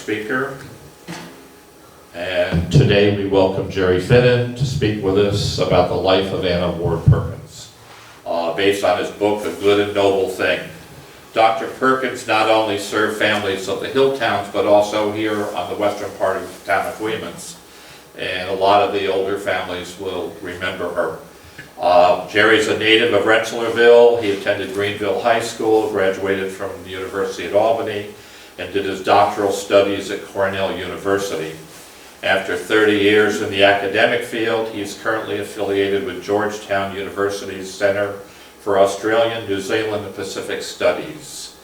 speaker. And today we welcome Jerry Finnan to speak with us about the life of Anna Ward Perkins, based on his book, A Good and Noble Thing. Dr. Perkins not only served families of the hill towns, but also here on the western part of the town of Weymouth. And a lot of the older families will remember her. Jerry's a native of Rensselaerville. He attended Greenville High School, graduated from the University at Albany, and did his doctoral studies at Cornell University. After 30 years in the academic field, he is currently affiliated with Georgetown University's Center for Australian, New Zealand, and Pacific Studies.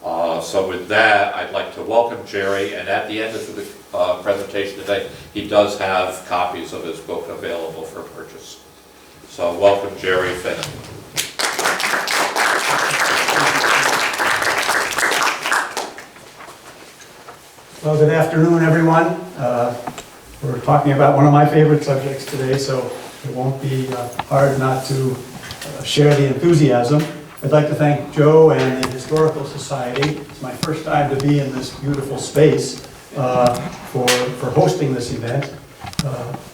So with that, I'd like to welcome Jerry, and at the end of the presentation today, he does have copies of his book available for purchase. So welcome, Jerry Finnan. Well, good afternoon, everyone. We're talking about one of my favorite subjects today, so it won't be hard not to share the enthusiasm. I'd like to thank Joe and the Historical Society. It's my first time to be in this beautiful space for hosting this event.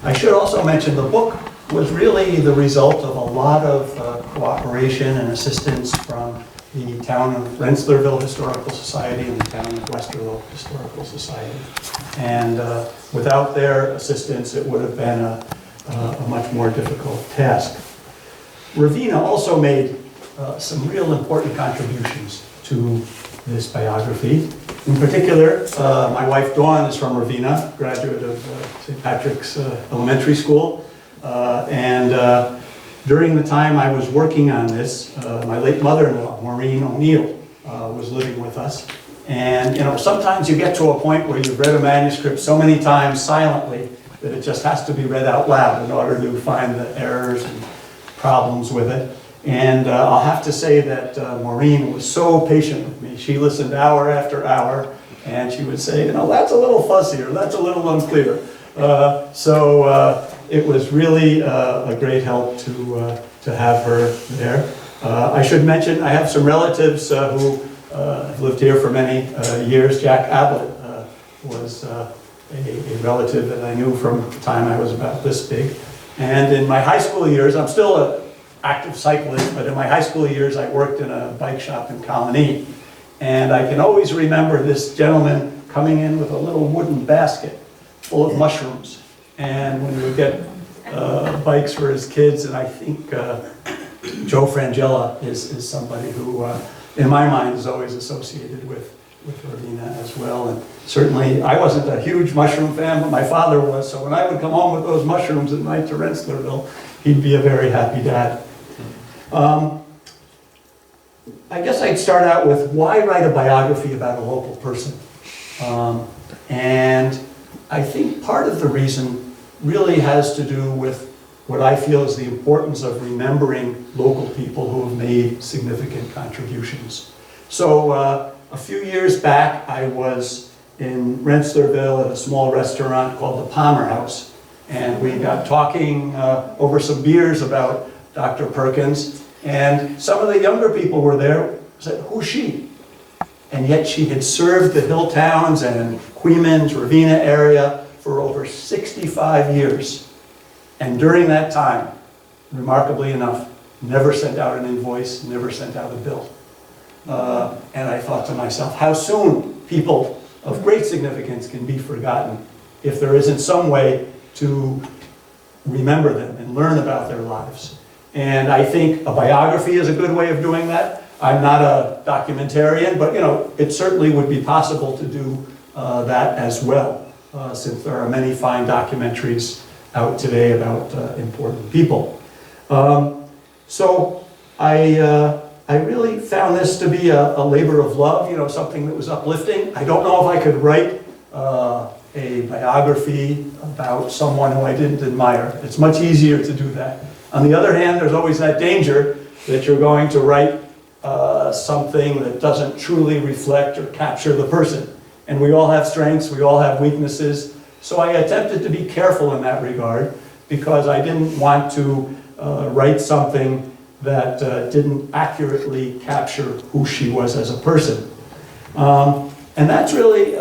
I should also mention the book was really the result of a lot of cooperation and assistance from the town of Rensselaerville Historical Society and the town of Westerville Historical Society. And without their assistance, it would have been a much more difficult task. Ravenna also made some real important contributions to this biography. In particular, my wife Dawn is from Ravenna, graduate of St. Patrick's Elementary School. During the time I was working on this, my late mother-in-law, Maureen O'Neill, was living with us. And you know, sometimes you get to a point where you've read a manuscript so many times silently that it just has to be read out loud in order to find the errors and problems with it. And I'll have to say that Maureen was so patient with me. She listened hour after hour, and she would say, you know, that's a little fuzzy, or that's a little unclear. It was really a great help to have her there. I should mention I have some relatives who have lived here for many years. Jack Ablett was a relative that I knew from the time I was about this big. And in my high school years, I'm still an active cyclist, but in my high school years I worked in a bike shop in Colony. And I can always remember this gentleman coming in with a little wooden basket full of mushrooms. And when he would get bikes for his kids, and I think Joe Frangella is somebody who, in my mind, is always associated with Ravenna as well. And certainly, I wasn't a huge mushroom fan, but my father was, so when I would come home with those mushrooms at night to Rensselaerville, he'd be a very happy dad. I guess I'd start out with why write a biography about a local person? And I think part of the reason really has to do with what I feel is the importance of remembering local people who have made significant contributions. So a few years back, I was in Rensselaerville at a small restaurant called the Palmer House, and we got talking over some beers about Dr. Perkins, and some of the younger people were there, said, who's she? And yet she had served the hill towns and Queens, Ravenna area for over 65 years. And during that time, remarkably enough, never sent out an invoice, never sent out a bill. And I thought to myself, how soon people of great significance can be forgotten if there isn't some way to remember them and learn about their lives. And I think a biography is a good way of doing that. I'm not a documentarian, but you know, it certainly would be possible to do that as well, since there are many fine documentaries out today about important people. So I really found this to be a labor of love, you know, something that was uplifting. I don't know if I could write a biography about someone who I didn't admire. It's much easier to do that. On the other hand, there's always that danger that you're going to write something that doesn't truly reflect or capture the person. And we all have strengths, we all have weaknesses. So I attempted to be careful in that regard because I didn't want to write something that didn't accurately capture who she was as a person. And that's really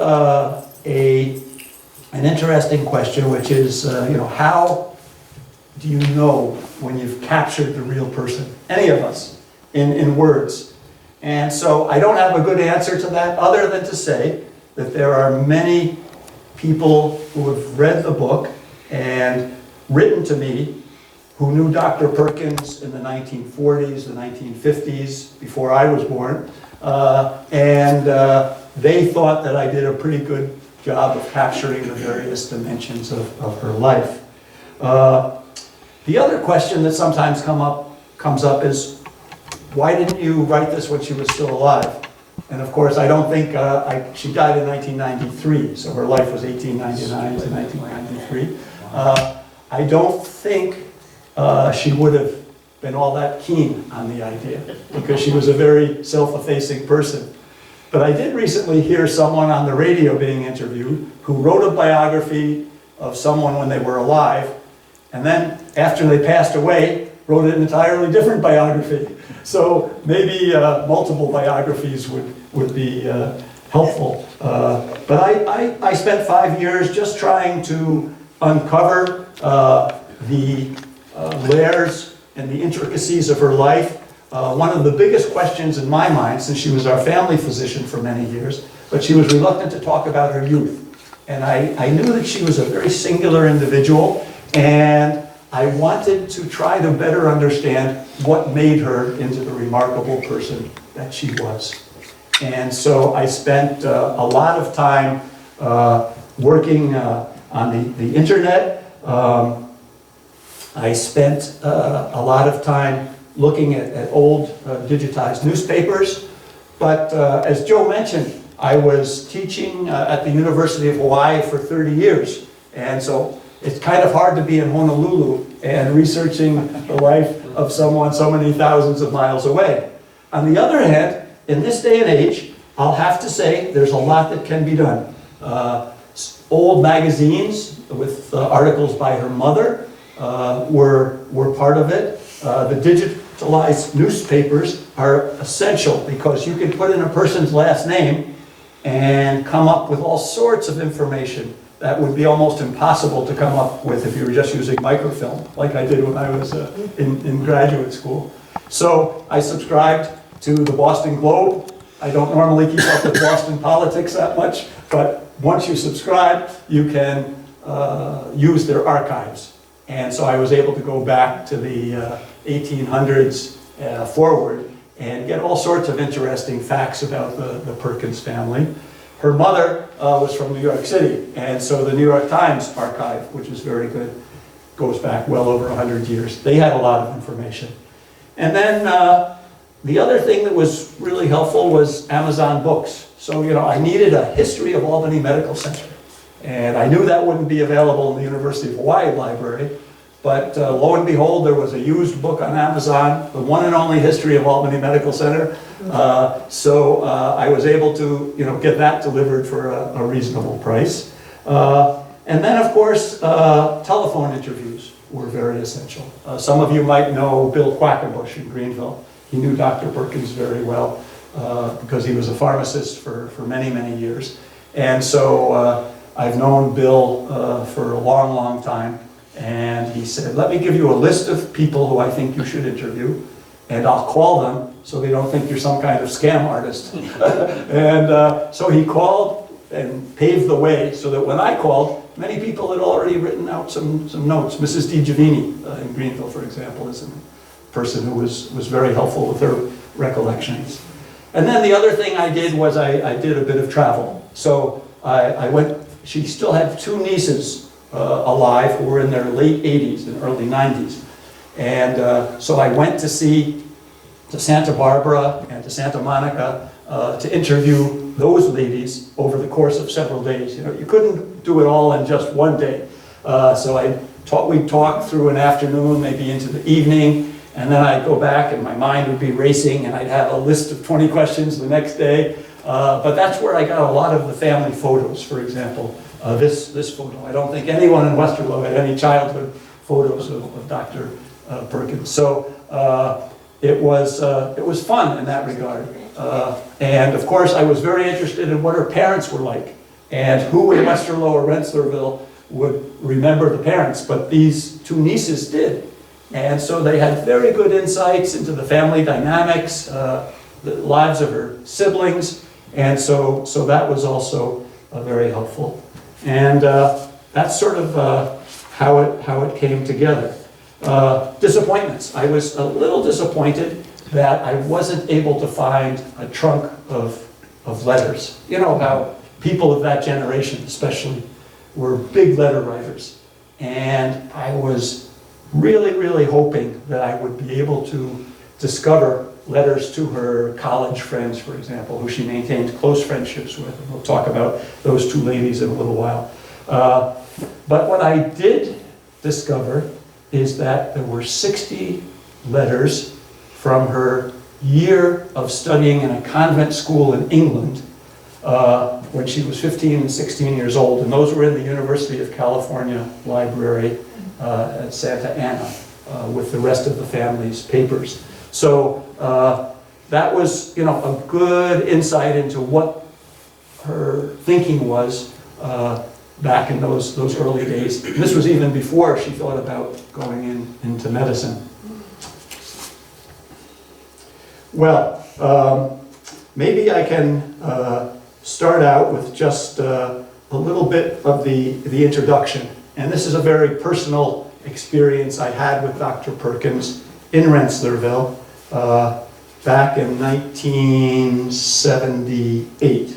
an interesting question, which is, how do you know when you've captured the real person? Any of us, in words. And so I don't have a good answer to that, other than to say that there are many people who have read the book and written to me who knew Dr. Perkins in the 1940s, the 1950s, before I was born, and they thought that I did a pretty good job of capturing the various dimensions of her life. The other question that sometimes comes up is, why didn't you write this when she was still alive? And of course, I don't think, she died in 1993, so her life was 1899 to 1993. I don't think she would have been all that keen on the idea, because she was a very self-effacing person. But I did recently hear someone on the radio being interviewed who wrote a biography of someone when they were alive, and then after they passed away, wrote an entirely different biography. So maybe multiple biographies would be helpful. But I spent 5 years just trying to uncover the layers and the intricacies of her life. One of the biggest questions in my mind, since she was our family physician for many years, but she was reluctant to talk about her youth. And I knew that she was a very singular individual, and I wanted to try to better understand what made her into the remarkable person that she was. And so I spent a lot of time working on the internet. I spent a lot of time looking at old digitized newspapers. But as Joe mentioned, I was teaching at the University of Hawaii for 30 years. And so it's kind of hard to be in Honolulu and researching the life of someone so many thousands of miles away. On the other hand, in this day and age, I'll have to say there's a lot that can be done. Old magazines with articles by her mother were part of it. The digitalized newspapers are essential because you can put in a person's last name and come up with all sorts of information that would be almost impossible to come up with if you were just using microfilm, like I did when I was in graduate school. So I subscribed to the Boston Globe. I don't normally keep up with Boston politics that much, but once you subscribe, you can use their archives. And so I was able to go back to the 1800s forward and get all sorts of interesting facts about the Perkins family. Her mother was from New York City, and so the New York Times archive, which is very good, goes back well over 100 years. They had a lot of information. And then the other thing that was really helpful was Amazon Books. So, I needed a history of Albany Medical Center. And I knew that wouldn't be available in the University of Hawaii library, but lo and behold, there was a used book on Amazon, the one and only history of Albany Medical Center. So I was able to, get that delivered for a reasonable price. And then, of course, telephone interviews were very essential. Some of you might know Bill Quackenbush in Greenville. He knew Dr. Perkins very well because he was a pharmacist for many, many years. And so I've known Bill for a long, long time. And he said, let me give you a list of people who I think you should interview, and I'll call them so they don't think you're some kind of scam artist. And so he called and paved the way so that when I called, many people had already written out some notes. Mrs. DiGiovanni in Greenville, for example, is a person who was very helpful with her recollections. And then the other thing I did was I did a bit of travel. So I went, she still had 2 nieces alive who were in their late 80s and early 90s. And so I went to Santa Barbara and to Santa Monica to interview those ladies over the course of several days. You couldn't do it all in just one day. So we'd talk through an afternoon, maybe into the evening, and then I'd go back and my mind would be racing and I'd have a list of 20 questions the next day. But that's where I got a lot of the family photos, for example. This photo. I don't think anyone in Westerlo had any childhood photos of Dr. Perkins. So it was fun in that regard. And of course, I was very interested in what her parents were like. And who in Westerlo or Rensselaerville would remember the parents, but these two nieces did. And so they had very good insights into the family dynamics, the lives of her siblings, and so that was also very helpful. And that's sort of how it came together. Disappointments. I was a little disappointed that I wasn't able to find a trunk of letters. You know how people of that generation especially were big letter writers. And I was really, really hoping that I would be able to discover letters to her college friends, for example, who she maintained close friendships with. And we'll talk about those two ladies in a little while. But what I did discover is that there were 60 letters from her year of studying in a convent school in England when she was 15 and 16 years old. And those were in the University of California Library at Santa Ana with the rest of the family's papers. So that was, you know, a good insight into what her thinking was back in those early days. And this was even before she thought about going into medicine. Well, maybe I can start out with just a little bit of the introduction. And this is a very personal experience I had with Dr. Perkins in Rensselaerville back in 1978.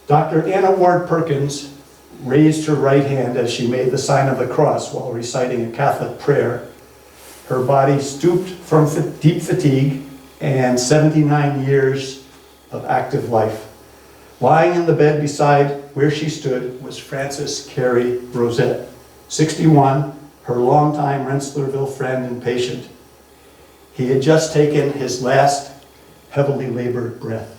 Dr. Anna Ward Perkins raised her right hand as she made the sign of the cross while reciting a Catholic prayer. Her body stooped from deep fatigue and 79 years of active life. Lying in the bed beside where she stood was Francis Carey Rosette, 61, her longtime Rensselaerville friend and patient. He had just taken his last heavily labored breath.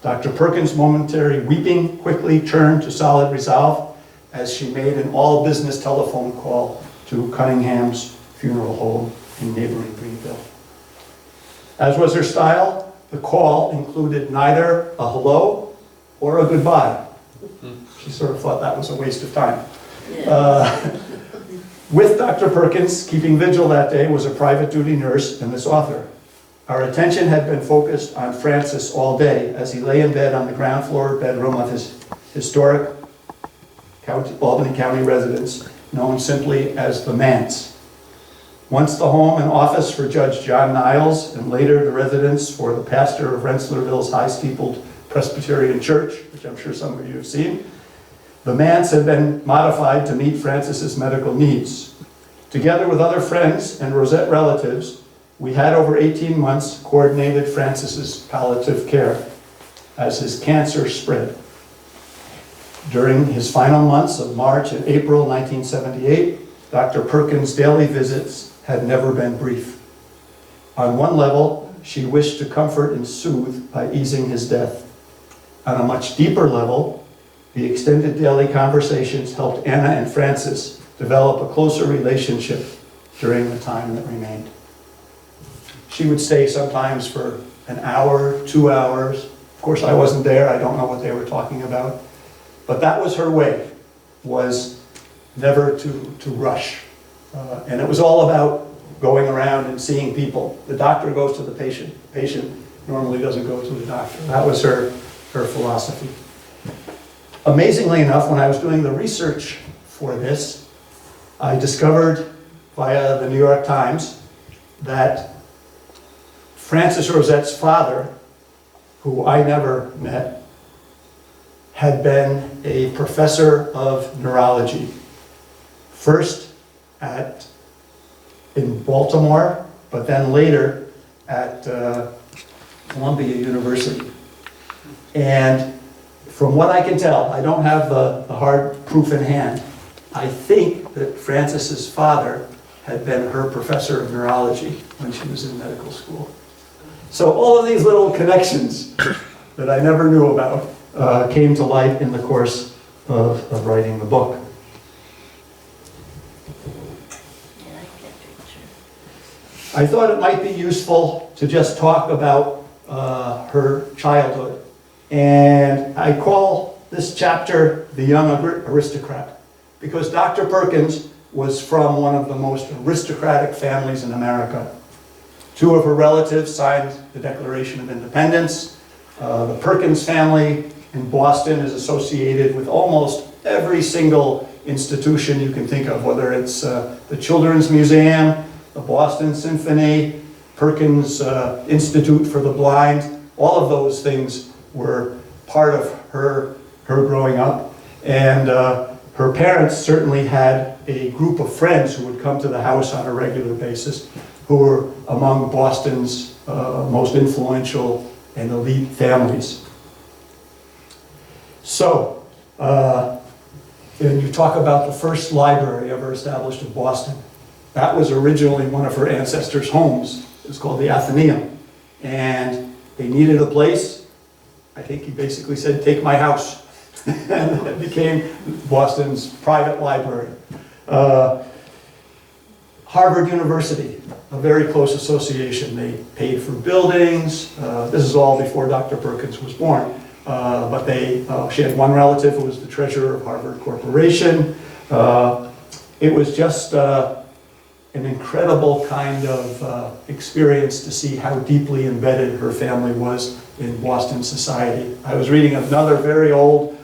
Dr. Perkins' momentary weeping quickly turned to solid resolve as she made an all-business telephone call to Cunningham's funeral home in neighboring Greenville. As was her style, the call included neither a hello or a goodbye. She sort of thought that was a waste of time. With Dr. Perkins, keeping vigil that day was a private duty nurse and this author. Our attention had been focused on Francis all day as he lay in bed on the ground floor bedroom of his historic Albany County residence, known simply as the Manse. Once the home and office for Judge John Niles, and later the residence for the pastor of Rensselaerville's high-steepled Presbyterian Church, which I'm sure some of you have seen, the Manse had been modified to meet Francis's medical needs. Together with other friends and Rosette relatives, we had over 18 months coordinated Francis's palliative care as his cancer spread. During his final months of March and April 1978, Dr. Perkins' daily visits had never been brief. On one level, she wished to comfort and soothe by easing his death. On a much deeper level, the extended daily conversations helped Anna and Francis develop a closer relationship during the time that remained. She would stay sometimes for an hour, 2 hours. Of course, I wasn't there. I don't know what they were talking about. But that was her way, was never to rush. And it was all about going around and seeing people. The doctor goes to the patient. The patient normally doesn't go to the doctor. That was her philosophy. Amazingly enough, when I was doing the research for this, I discovered via the New York Times that Francis Rosette's father, who I never met, had been a professor of neurology. First in Baltimore, but then later at Columbia University. And from what I can tell, I don't have the hard proof in hand, I think that Francis's father had been her professor of neurology when she was in medical school. So all of these little connections that I never knew about came to light in the course of writing the book. I thought it might be useful to just talk about her childhood. And I call this chapter The Young Aristocrat, because Dr. Perkins was from one of the most aristocratic families in America. Two of her relatives signed the Declaration of Independence. The Perkins family in Boston is associated with almost every single institution you can think of, whether it's the Children's Museum, the Boston Symphony, Perkins Institute for the Blind. All of those things were part of her growing up. And her parents certainly had a group of friends who would come to the house on a regular basis, who were among Boston's most influential and elite families. So, and you talk about the first library ever established in Boston. That was originally one of her ancestors' homes. It was called the Athenaeum. And they needed a place. I think he basically said, "Take my house." And it became Boston's private library. Harvard University, a very close association. They paid for buildings. This is all before Dr. Perkins was born. But she had one relative who was the treasurer of Harvard Corporation. It was just an incredible kind of experience to see how deeply embedded her family was in Boston society. I was reading another very old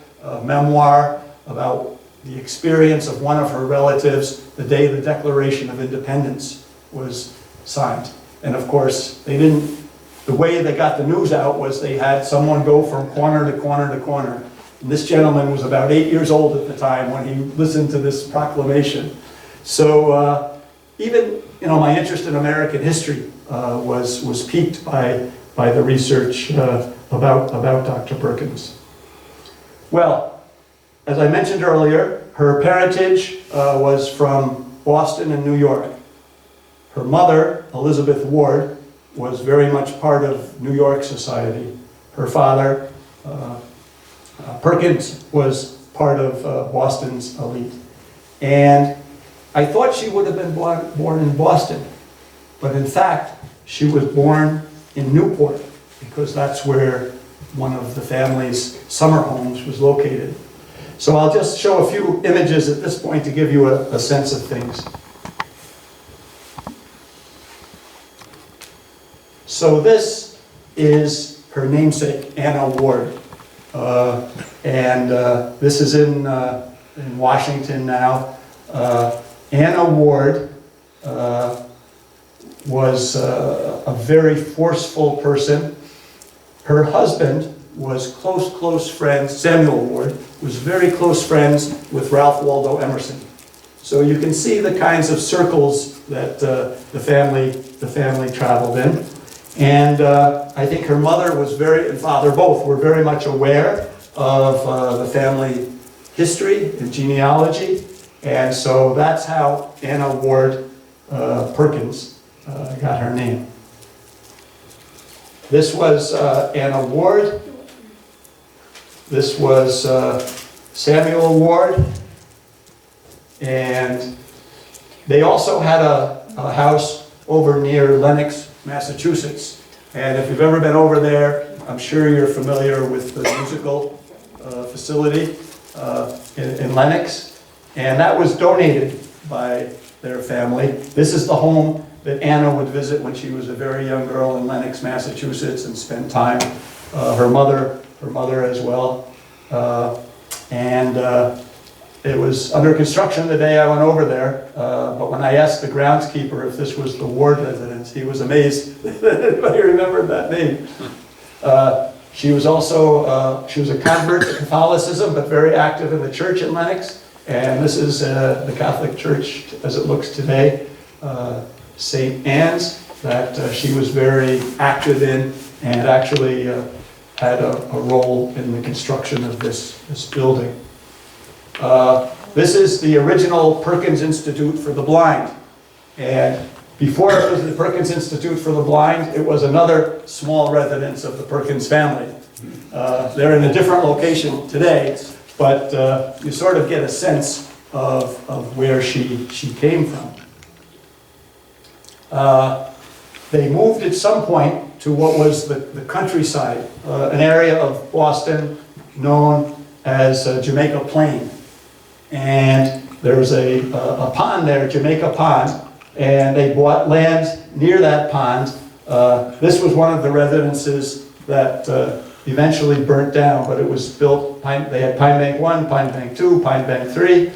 memoir about the experience of one of her relatives the day the Declaration of Independence was signed. And of course, the way they got the news out was they had someone go from corner to corner to corner. And this gentleman was about 8 years old at the time when he listened to this proclamation. So even my interest in American history was piqued by the research about Dr. Perkins. Well, as I mentioned earlier, her parentage was from Boston and New York. Her mother, Elizabeth Ward, was very much part of New York society. Her father, Perkins, was part of Boston's elite. And I thought she would have been born in Boston, but in fact, she was born in Newport, because that's where one of the family's summer homes was located. So I'll just show a few images at this point to give you a sense of things. So this is her namesake, Anna Ward. This is in Washington now. Anna Ward was a very forceful person. Her husband was close friends, Samuel Ward, was very close friends with Ralph Waldo Emerson. So you can see the kinds of circles that the family traveled in. And I think her mother and father both were very much aware of the family history and genealogy. And so that's how Anna Ward Perkins got her name. This was Anna Ward. This was Samuel Ward. And they also had a house over near Lenox, Massachusetts. And if you've ever been over there, I'm sure you're familiar with the musical facility in Lenox. And that was donated by their family. This is the home that Anna would visit when she was a very young girl in Lenox, Massachusetts, and spend time. Her mother as well. It was under construction the day I went over there, but when I asked the groundskeeper if this was the Ward residence, he was amazed that anybody remembered that name. She was a convert to Catholicism, but very active in the church in Lenox. And this is the Catholic Church as it looks today, St. Anne's, that she was very active in, and actually had a role in the construction of this building. This is the original Perkins Institute for the Blind. And before it was the Perkins Institute for the Blind, it was another small residence of the Perkins family. They're in a different location today, but you sort of get a sense of where she came from. They moved at some point to what was the countryside, an area of Boston known as Jamaica Plain. And there's a pond there, Jamaica Pond, and they bought land near that pond. This was one of the residences that eventually burnt down, but it was built, they had Pine Bank 1, Pine Bank 2, Pine Bank 3.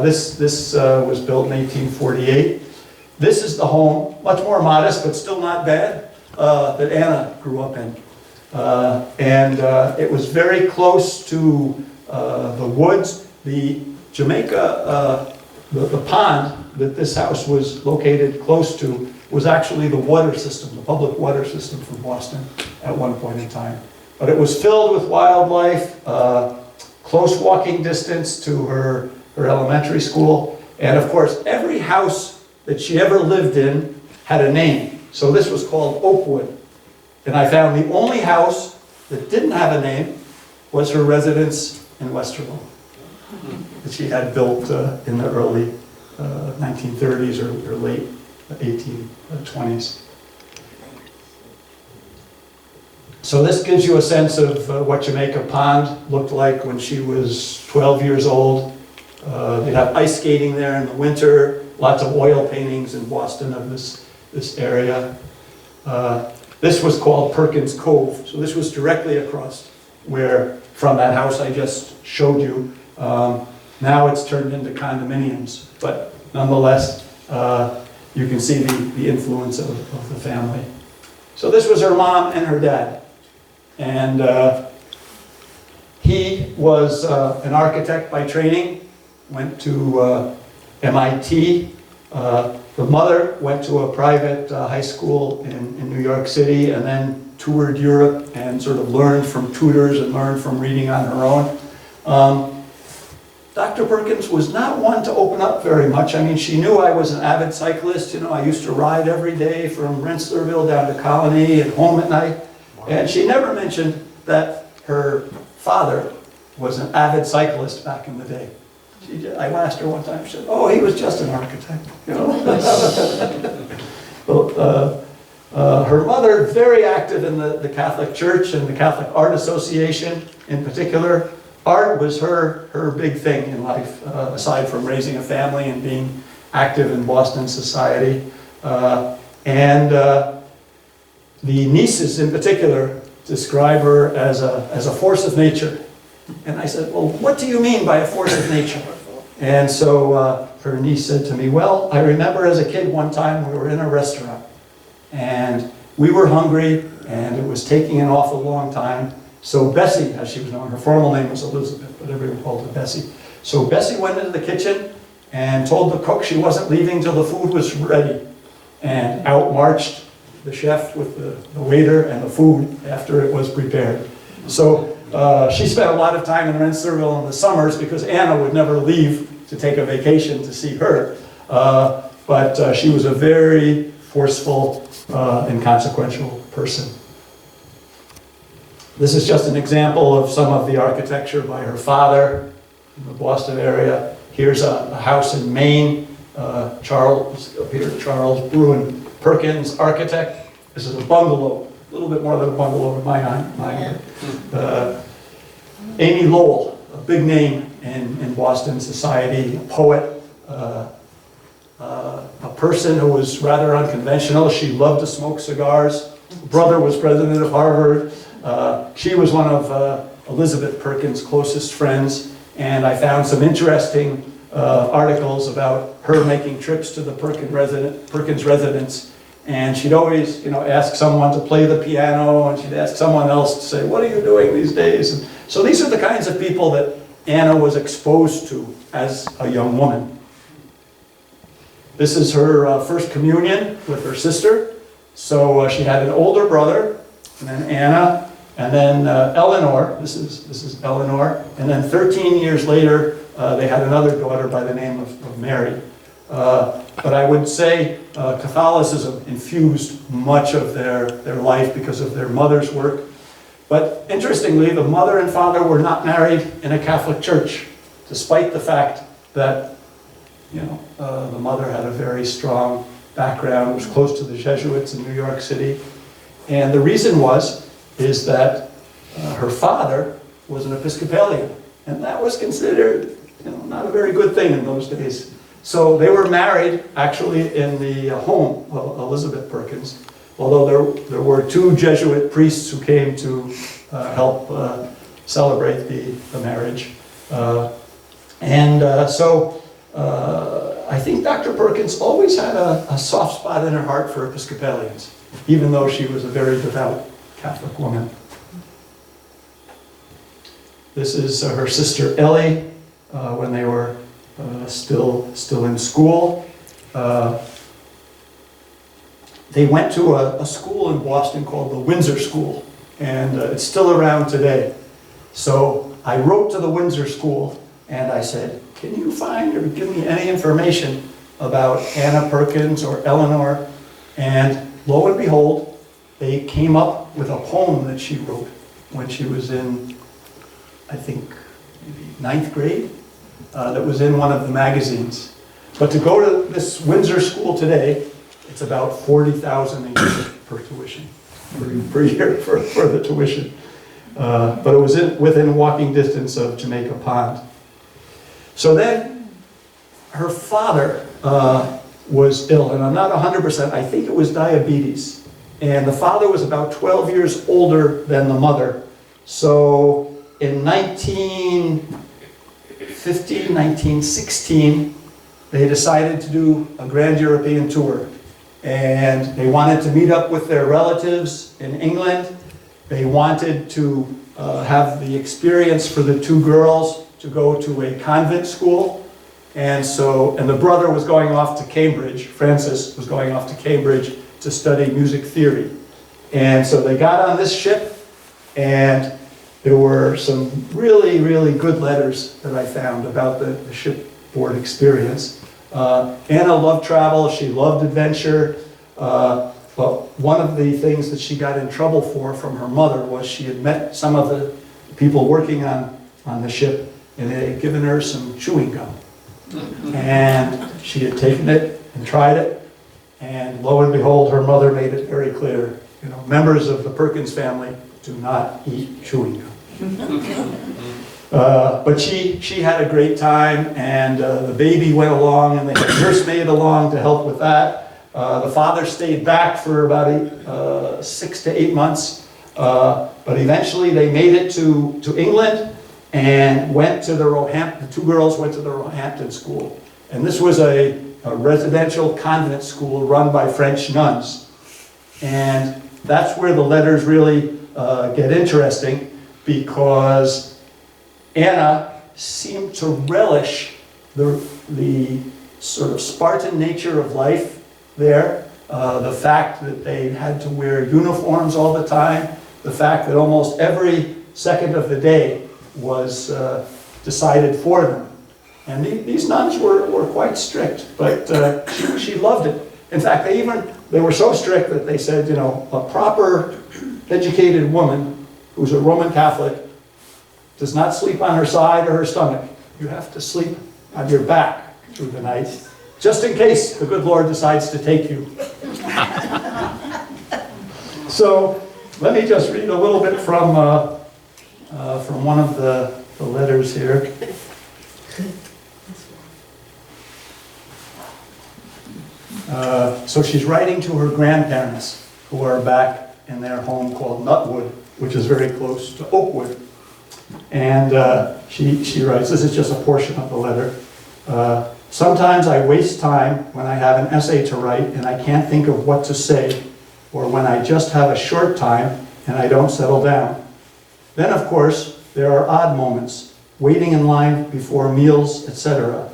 This was built in 1848. This is the home, much more modest, but still not bad, that Anna grew up in. It was very close to the woods. The Jamaica, the pond that this house was located close to was actually the water system, the public water system for Boston at one point in time. But it was filled with wildlife, close walking distance to her elementary school, and of course every house that she ever lived in had a name. So this was called Oakwood. And I found the only house that didn't have a name was her residence in Westerville, that she had built in the early 1930s or late 1820s. So this gives you a sense of what Jamaica Pond looked like when she was 12 years old. They'd have ice skating there in the winter, lots of oil paintings in Boston of this area. This was called Perkins Cove. So this was directly across from that house I just showed you. Now it's turned into condominiums, but nonetheless, you can see the influence of the family. So this was her mom and her dad. And he was an architect by training, went to MIT. The mother went to a private high school in New York City and then toured Europe and sort of learned from tutors and learned from reading on her own. Dr. Perkins was not one to open up very much. I mean, she knew I was an avid cyclist. You know, I used to ride every day from Rensselaerville down to Colony and home at night. And she never mentioned that her father was an avid cyclist back in the day. I asked her one time, she said, "Oh, he was just an architect." You know? Her mother, very active in the Catholic Church and the Catholic Art Association in particular. Art was her big thing in life, aside from raising a family and being active in Boston society. The nieces in particular describe her as a force of nature. And I said, "Well, what do you mean by a force of nature?" And so her niece said to me, "Well, I remember as a kid one time we were in a restaurant and we were hungry and it was taking an awful long time. So Bessie, as she was known, her formal name was Elizabeth, but everyone called her Bessie. So Bessie went into the kitchen and told the cook she wasn't leaving till the food was ready. And out marched the chef with the waiter and the food after it was prepared. So she spent a lot of time in Rensselaerville in the summers because Anna would never leave to take a vacation to see her. But she was a very forceful and consequential person. This is just an example of some of the architecture by her father in the Boston area. Here's a house in Maine. Charles Bruin Perkins, architect. This is a bungalow, a little bit more than a bungalow in my Amy Lowell, a big name in Boston society, a poet, a person who was rather unconventional. She loved to smoke cigars. Her brother was president of Harvard. She was one of Elizabeth Perkins' closest friends, and I found some interesting articles about her making trips to the Perkins residence, and she'd always, ask someone to play the piano, and she'd ask someone else to say, "What are you doing these days?" And so these are the kinds of people that Anna was exposed to as a young woman. This is her first communion with her sister. So she had an older brother, and then Anna, and then Eleanor. This is Eleanor, and then 13 years later, they had another daughter by the name of Mary. But I would say Catholicism infused much of their life because of their mother's work. But interestingly, the mother and father were not married in a Catholic church, despite the fact that the mother had a very strong background, was close to the Jesuits in New York City. And the reason is that her father was an Episcopalian, and that was considered, not a very good thing in those days. So they were married actually in the home of Elizabeth Perkins, although there were 2 Jesuit priests who came to help celebrate the marriage. So I think Dr. Perkins always had a soft spot in her heart for Episcopalians, even though she was a very devout Catholic woman. This is her sister Ellie when they were still in school. They went to a school in Boston called the Windsor School, and it's still around today. So I wrote to the Windsor School and I said, can you find or give me any information about Anna Perkins or Eleanor? And lo and behold, they came up with a poem that she wrote when she was in, I think, maybe 9th grade, that was in one of the magazines. But to go to this Windsor School today, it's about $40,000 a year per tuition, per year for the tuition. But it was within walking distance of Jamaica Pond. So then her father was ill, and I'm not 100%, I think it was diabetes. And the father was about 12 years older than the mother. So in 1915, 1916, they decided to do a grand European tour. And they wanted to meet up with their relatives in England. They wanted to have the experience for the 2 girls to go to a convent school. And the brother was going off to Cambridge, Francis was going off to Cambridge to study music theory. And so they got on this ship, and there were some really, really good letters that I found about the shipboard experience. Anna loved travel, she loved adventure, but one of the things that she got in trouble for from her mother was she had met some of the people working on the ship, and they had given her some chewing gum. And she had taken it and tried it, and lo and behold, her mother made it very clear, members of the Perkins family do not eat chewing gum. But she had a great time, and the baby went along, and they had a nursemaid along to help with that. The father stayed back for about 6 to 8 months, but eventually they made it to England and went to the 2 girls went to the Roehampton School. And this was a residential convent school run by French nuns. And that's where the letters really get interesting, because Anna seemed to relish the sort of Spartan nature of life there, the fact that they had to wear uniforms all the time, the fact that almost every second of the day was decided for them. And these nuns were quite strict, but she loved it. In fact, they were so strict that they said, a proper educated woman who's a Roman Catholic does not sleep on her side or her stomach. You have to sleep on your back through the night, just in case the good Lord decides to take you. So let me just read a little bit from one of the letters here. So she's writing to her grandparents, who are back in their home called Nutwood, which is very close to Oakwood. And she writes, this is just a portion of the letter. Sometimes I waste time when I have an essay to write and I can't think of what to say, or when I just have a short time and I don't settle down. Then, of course, there are odd moments, waiting in line before meals, etc.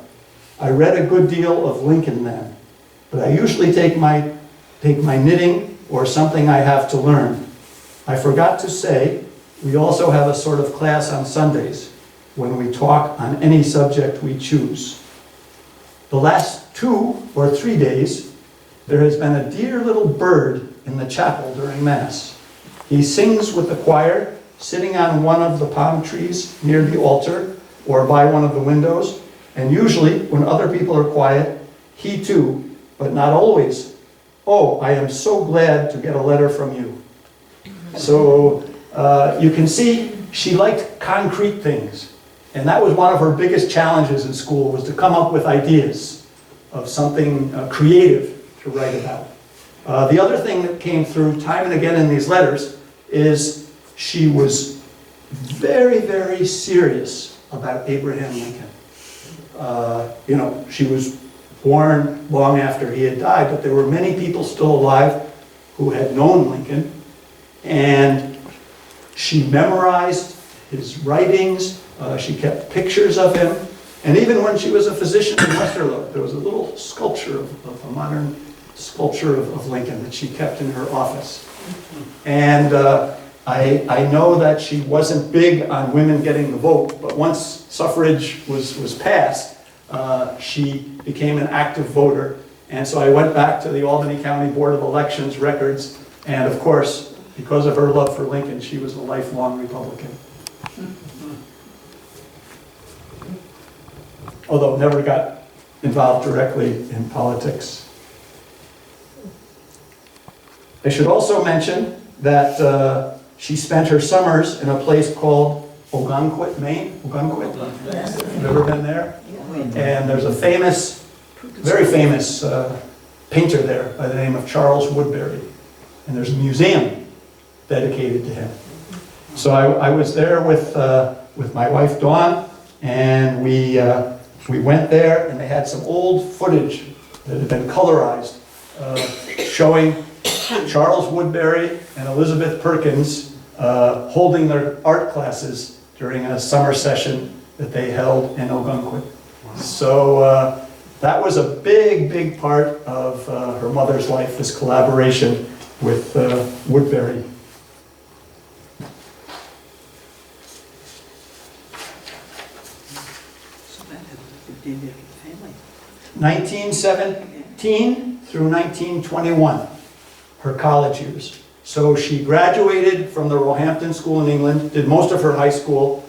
I read a good deal of Lincoln then, but I usually take my knitting or something I have to learn. I forgot to say, we also have a sort of class on Sundays when we talk on any subject we choose. The last 2 or 3 days, there has been a dear little bird in the chapel during Mass. He sings with the choir, sitting on one of the palm trees near the altar or by one of the windows, and usually, when other people are quiet, he too, but not always. Oh, I am so glad to get a letter from you. So you can see she liked concrete things. And that was one of her biggest challenges in school, was to come up with ideas of something creative to write about. The other thing that came through time and again in these letters is she was very, very serious about Abraham Lincoln. You know, she was born long after he had died, but there were many people still alive who had known Lincoln, and she memorized his writings, she kept pictures of him, and even when she was a physician in Westerlo, there was a little sculpture of a modern sculpture of Lincoln that she kept in her office. And I know that she wasn't big on women getting the vote, but once suffrage was passed, she became an active voter. And so I went back to the Albany County Board of Elections records, and of course, because of her love for Lincoln, she was a lifelong Republican. Although never got involved directly in politics. I should also mention that she spent her summers in a place called Ogunquit, Maine. Ogunquit? You've ever been there? And there's a famous, very famous painter there by the name of Charles Woodbury. And there's a museum dedicated to him. So I was there with my wife Dawn, and we went there, and they had some old footage that had been colorized showing Charles Woodbury and Elizabeth Perkins holding their art classes during a summer session that they held in Ogunquit. So that was a big, big part of her mother's life, this collaboration with Woodbury. So that had a big deal with the family. 1917 through 1921, her college years. So she graduated from the Roehampton School in England, did most of her high school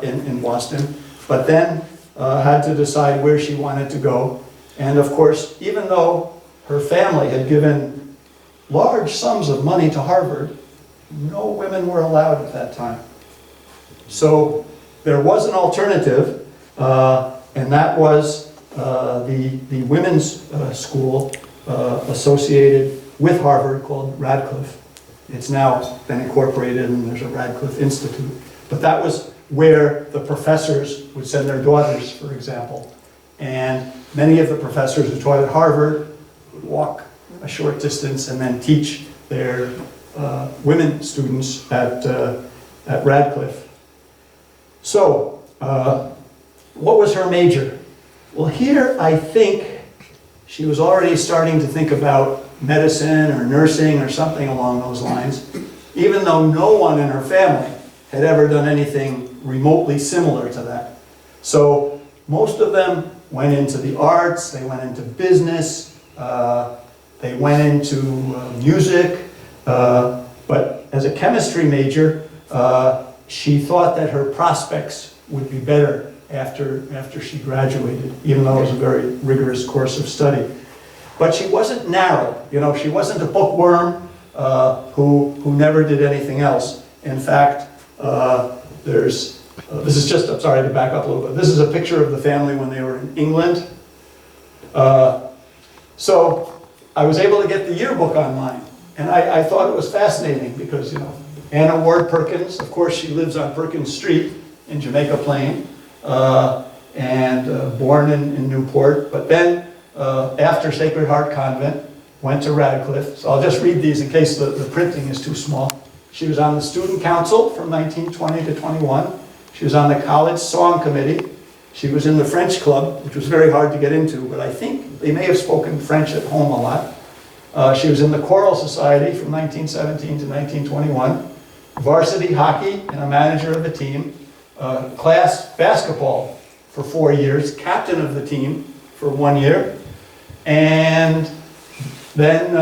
in Boston, but then had to decide where she wanted to go. And of course, even though her family had given large sums of money to Harvard, no women were allowed at that time. So there was an alternative, and that was the women's school associated with Harvard called Radcliffe. It's now been incorporated, and there's a Radcliffe Institute. But that was where the professors would send their daughters, for example. And many of the professors who taught at Harvard would walk a short distance and then teach their women students at Radcliffe. So, what was her major? Well, here I think she was already starting to think about medicine or nursing or something along those lines, even though no one in her family had ever done anything remotely similar to that. So most of them went into the arts, they went into business, they went into music, but as a chemistry major, she thought that her prospects would be better after she graduated, even though it was a very rigorous course of study. But she wasn't narrow, you know, she wasn't a bookworm who never did anything else. In fact, this is just, I'm sorry to back up a little bit, this is a picture of the family when they were in England. So I was able to get the yearbook online, and I thought it was fascinating because, you know, Anna Ward Perkins, of course she lives on Perkins Street in Jamaica Plain, and born in Newport, but then after Sacred Heart Convent, went to Radcliffe. So I'll just read these in case the printing is too small. She was on the student council from 1920 to 21. She was on the college song committee. She was in the French club, which was very hard to get into, but I think they may have spoken French at home a lot. She was in the choral society from 1917 to 1921. Varsity hockey and a manager of the team. Class basketball for 4 years, captain of the team for 1 year. And then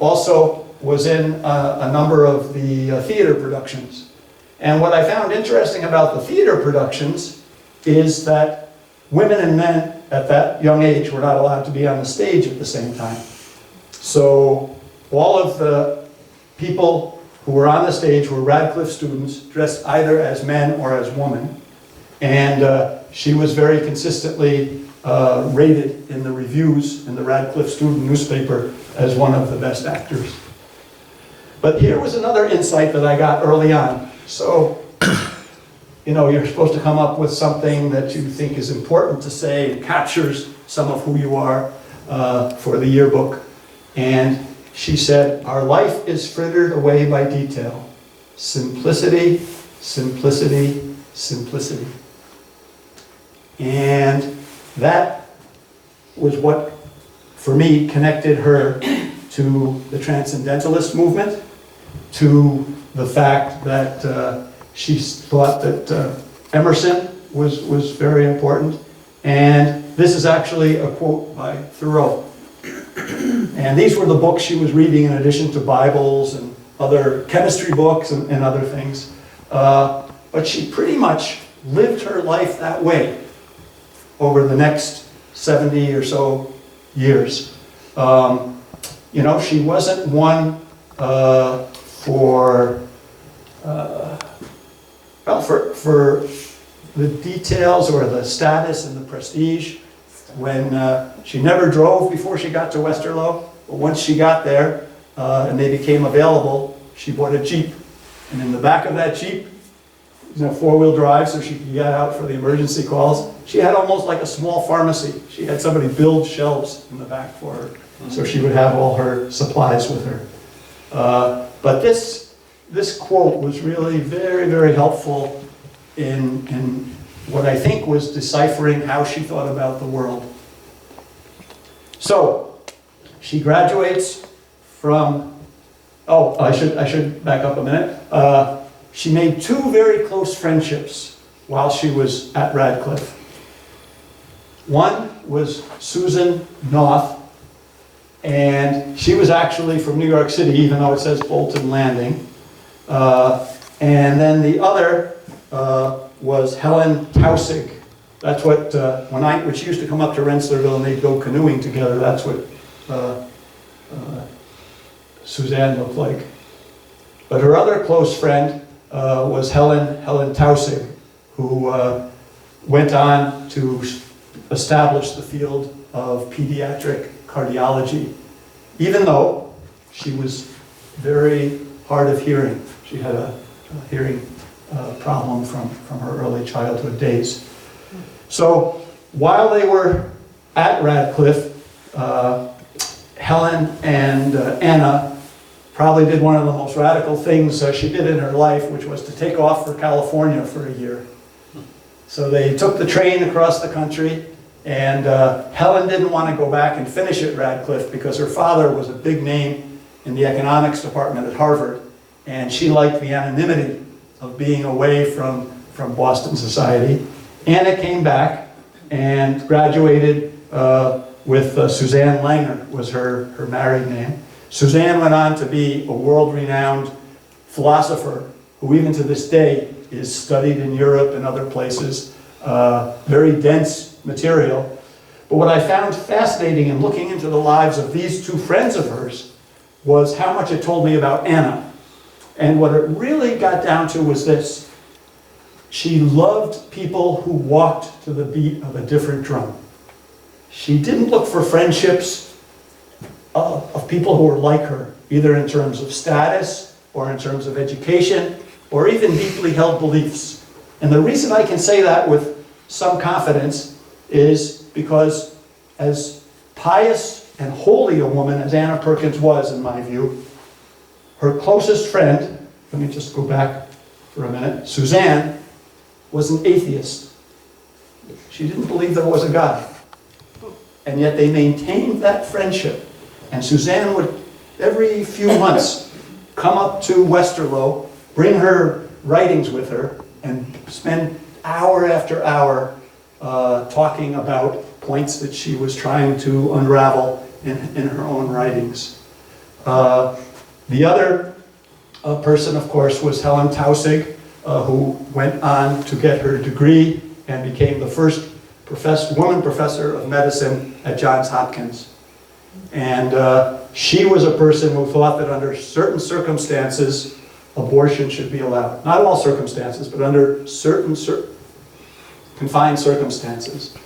also was in a number of the theater productions. And what I found interesting about the theater productions is that women and men at that young age were not allowed to be on the stage at the same time. So all of the people who were on the stage were Radcliffe students dressed either as men or as women. And she was very consistently rated in the reviews in the Radcliffe student newspaper as one of the best actors. But here was another insight that I got early on. So, you know, you're supposed to come up with something that you think is important to say and captures some of who you are for the yearbook. And she said, our life is frittered away by detail. Simplicity, simplicity, simplicity. And that was what, for me, connected her to the Transcendentalist movement, to the fact that she thought that Emerson was very important. And this is actually a quote by Thoreau. And these were the books she was reading in addition to Bibles and other chemistry books and other things. But she pretty much lived her life that way over the next 70 or so years. You know, she wasn't one for the details or the status and the prestige. When she never drove before she got to Westerlo, but once she got there and they became available, she bought a Jeep. And in the back of that Jeep, you know, four-wheel drive so she could get out for the emergency calls. She had almost like a small pharmacy. She had somebody build shelves in the back for her, so she would have all her supplies with her. But this quote was really very, very helpful in what I think was deciphering how she thought about the world. So, she graduates from, I should back up a minute. She made two very close friendships while she was at Radcliffe. One was Susan Noth, and she was actually from New York City, even though it says Bolton Landing. And then the other was Helen Tausig. That's what, when she used to come up to Rensselaerville and they'd go canoeing together, that's what Suzanne looked like. But her other close friend was Helen Tausig, who went on to establish the field of pediatric cardiology, even though she was very hard of hearing. She had a hearing problem from her early childhood days. So while they were at Radcliffe, Helen and Anna probably did one of the most radical things she did in her life, which was to take off for California for a year. So they took the train across the country, and Helen didn't want to go back and finish at Radcliffe because her father was a big name in the economics department at Harvard, and she liked the anonymity of being away from Boston society. Anna came back and graduated with Suzanne Langer, was her married name. Suzanne went on to be a world-renowned philosopher who even to this day is studied in Europe and other places. Very dense material. But what I found fascinating in looking into the lives of these two friends of hers was how much it told me about Anna. And what it really got down to was this. She loved people who walked to the beat of a different drum. She didn't look for friendships of people who were like her, either in terms of status or in terms of education or even deeply held beliefs. And the reason I can say that with some confidence is because as pious and holy a woman as Anna Perkins was, in my view, her closest friend, let me just go back for a minute, Suzanne, was an atheist. She didn't believe there was a God. And yet they maintained that friendship. And Suzanne would, every few months, come up to Westerlo, bring her writings with her, and spend hour after hour talking about points that she was trying to unravel in her own writings. The other person, of course, was Helen Tausig, who went on to get her degree and became the first woman professor of medicine at Johns Hopkins. And she was a person who thought that under certain circumstances, abortion should be allowed. Not all circumstances, but under certain confined circumstances.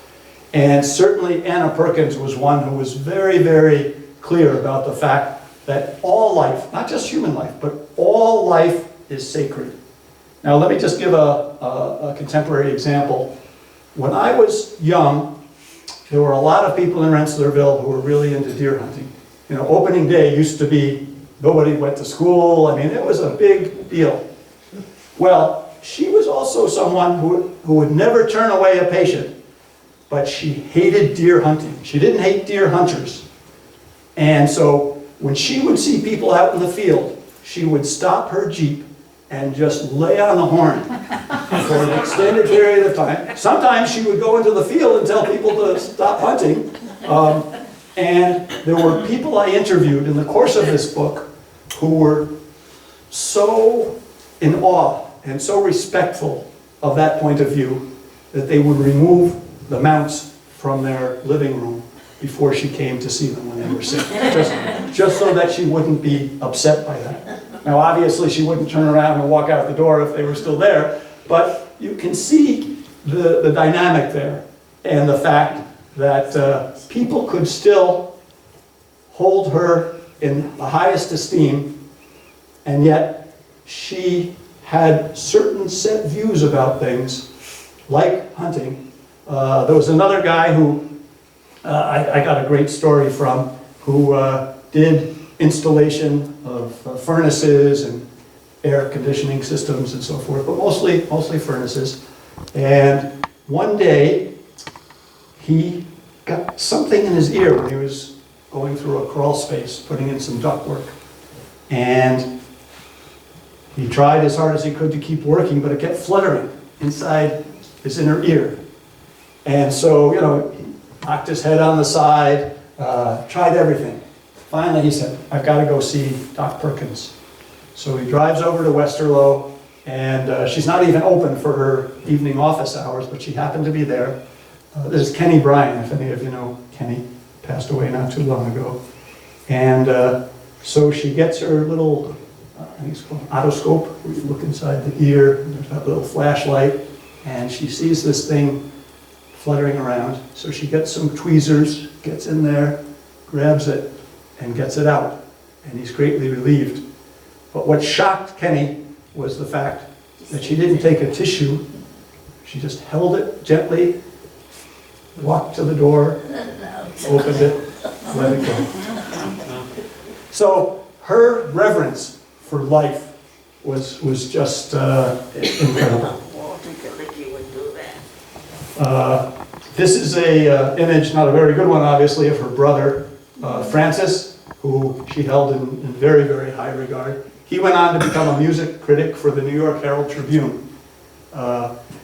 And certainly Anna Perkins was one who was very, very clear about the fact that all life, not just human life, but all life is sacred. Now let me just give a contemporary example. When I was young, there were a lot of people in Rensselaerville who were really into deer hunting. You know, opening day used to be, nobody went to school. I mean, it was a big deal. Well, she was also someone who would never turn away a patient, but she hated deer hunting. She didn't hate deer hunters. And so when she would see people out in the field, she would stop her Jeep and just lay on the horn for an extended period of time. Sometimes she would go into the field and tell people to stop hunting. And there were people I interviewed in the course of this book who were so in awe and so respectful of that point of view that they would remove the mounts from their living room before she came to see them when they were sick, just so that she wouldn't be upset by that. Now obviously she wouldn't turn around and walk out the door if they were still there, but you can see the dynamic there and the fact that people could still hold her in the highest esteem, and yet she had certain set views about things, like hunting. There was another guy who I got a great story from, who did installation of furnaces and air conditioning systems and so forth, but mostly furnaces. And one day, he got something in his ear when he was going through a crawl space, putting in some ductwork. And he tried as hard as he could to keep working, but it kept fluttering inside his inner ear. And so, you know, he knocked his head on the side, tried everything. Finally, he said, I've got to go see Doc Perkins. So he drives over to Westerlo, and she's not even open for her evening office hours, but she happened to be there. This is Kenny Bryan, if any of you know Kenny, passed away not too long ago. And so she gets her little, I think it's called an otoscope, where you look inside the ear, and there's that little flashlight, and she sees this thing fluttering around. So she gets some tweezers, gets in there, grabs it, and gets it out. And he's greatly relieved. But what shocked Kenny was the fact that she didn't take a tissue. She just held it gently, walked to the door, opened it, let it go. So her reverence for life was just incredible. This is a image, not a very good one obviously, of her brother Francis, who she held in very, very high regard. He went on to become a music critic for the New York Herald Tribune.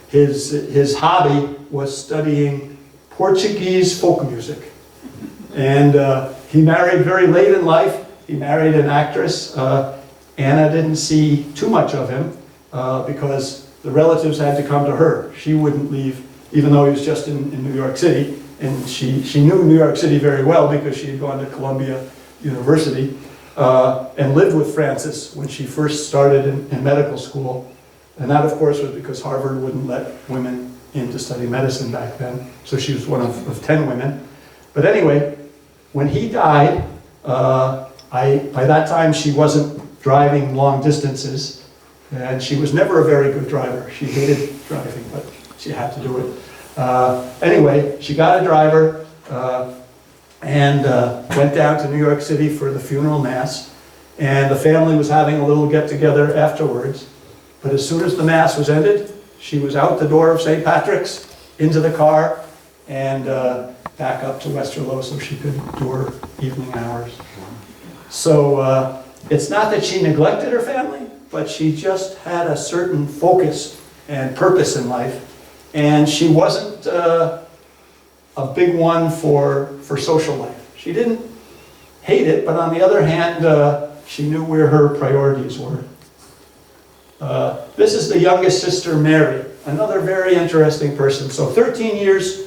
His hobby was studying Portuguese folk music. And he married very late in life. He married an actress. Anna didn't see too much of him because the relatives had to come to her. She wouldn't leave, even though he was just in New York City. And she knew New York City very well because she had gone to Columbia University and lived with Francis when she first started in medical school. And that, of course, was because Harvard wouldn't let women in to study medicine back then. So she was one of 10 women. But anyway, when he died, by that time she wasn't driving long distances, and she was never a very good driver. She hated driving, but she had to do it. Anyway, she got a driver and went down to New York City for the funeral mass, and the family was having a little get-together afterwards. But as soon as the mass was ended, she was out the door of St. Patrick's, into the car, and back up to Westerlo so she could do her evening hours. So it's not that she neglected her family, but she just had a certain focus and purpose in life. And she wasn't a big one for social life. She didn't hate it, but on the other hand, she knew where her priorities were. This is the youngest sister, Mary, another very interesting person. So 13 years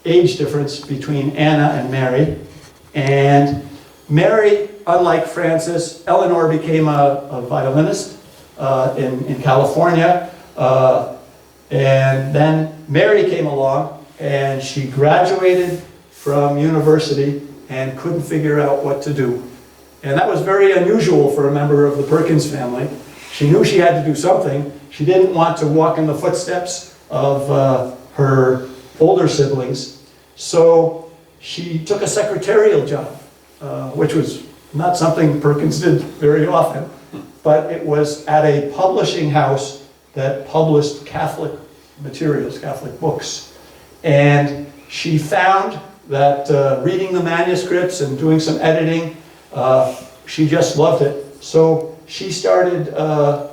age difference between Anna and Mary. And Mary, unlike Francis, Eleanor became a violinist, in California. And then Mary came along, and she graduated from university and couldn't figure out what to do. And that was very unusual for a member of the Perkins family. She knew she had to do something. She didn't want to walk in the footsteps of her older siblings. So she took a secretarial job, which was not something Perkins did very often, but it was at a publishing house that published Catholic materials, Catholic books. And she found that reading the manuscripts and doing some editing, she just loved it. So she started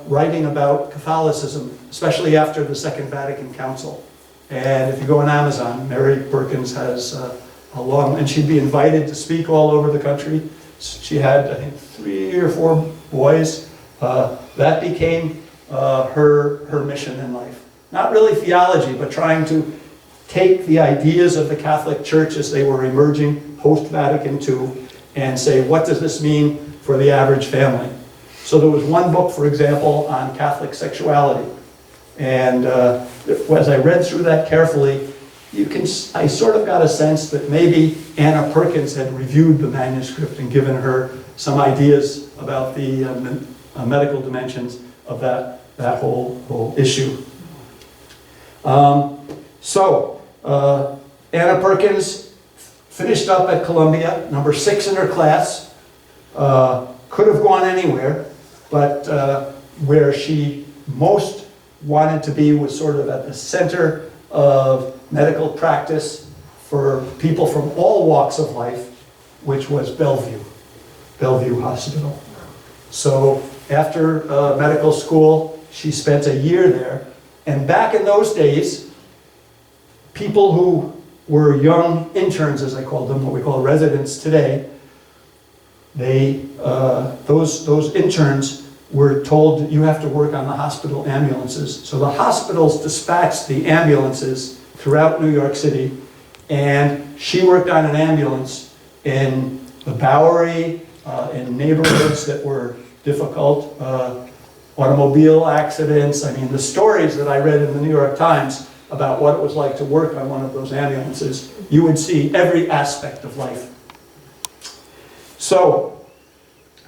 writing about Catholicism, especially after the Second Vatican Council. And if you go on Amazon, Mary Perkins has a long, and she'd be invited to speak all over the country. She had, I think, 3 or 4 boys. That became her mission in life. Not really theology, but trying to take the ideas of the Catholic Church as they were emerging post-Vatican II and say, what does this mean for the average family? So there was one book, for example, on Catholic sexuality. And as I read through that carefully, I sort of got a sense that maybe Anna Perkins had reviewed the manuscript and given her some ideas about the medical dimensions of that whole issue. Anna Perkins finished up at Columbia, number 6 in her class. Could have gone anywhere, but where she most wanted to be was sort of at the center of medical practice for people from all walks of life, which was Bellevue Hospital. So after medical school, she spent a year there. And back in those days, people who were young interns, as I called them, what we call residents today, those interns were told that you have to work on the hospital ambulances. So the hospitals dispatched the ambulances throughout New York City, and she worked on an ambulance in the Bowery, in neighborhoods that were difficult, automobile accidents. I mean, the stories that I read in the New York Times about what it was like to work on one of those ambulances, you would see every aspect of life. So,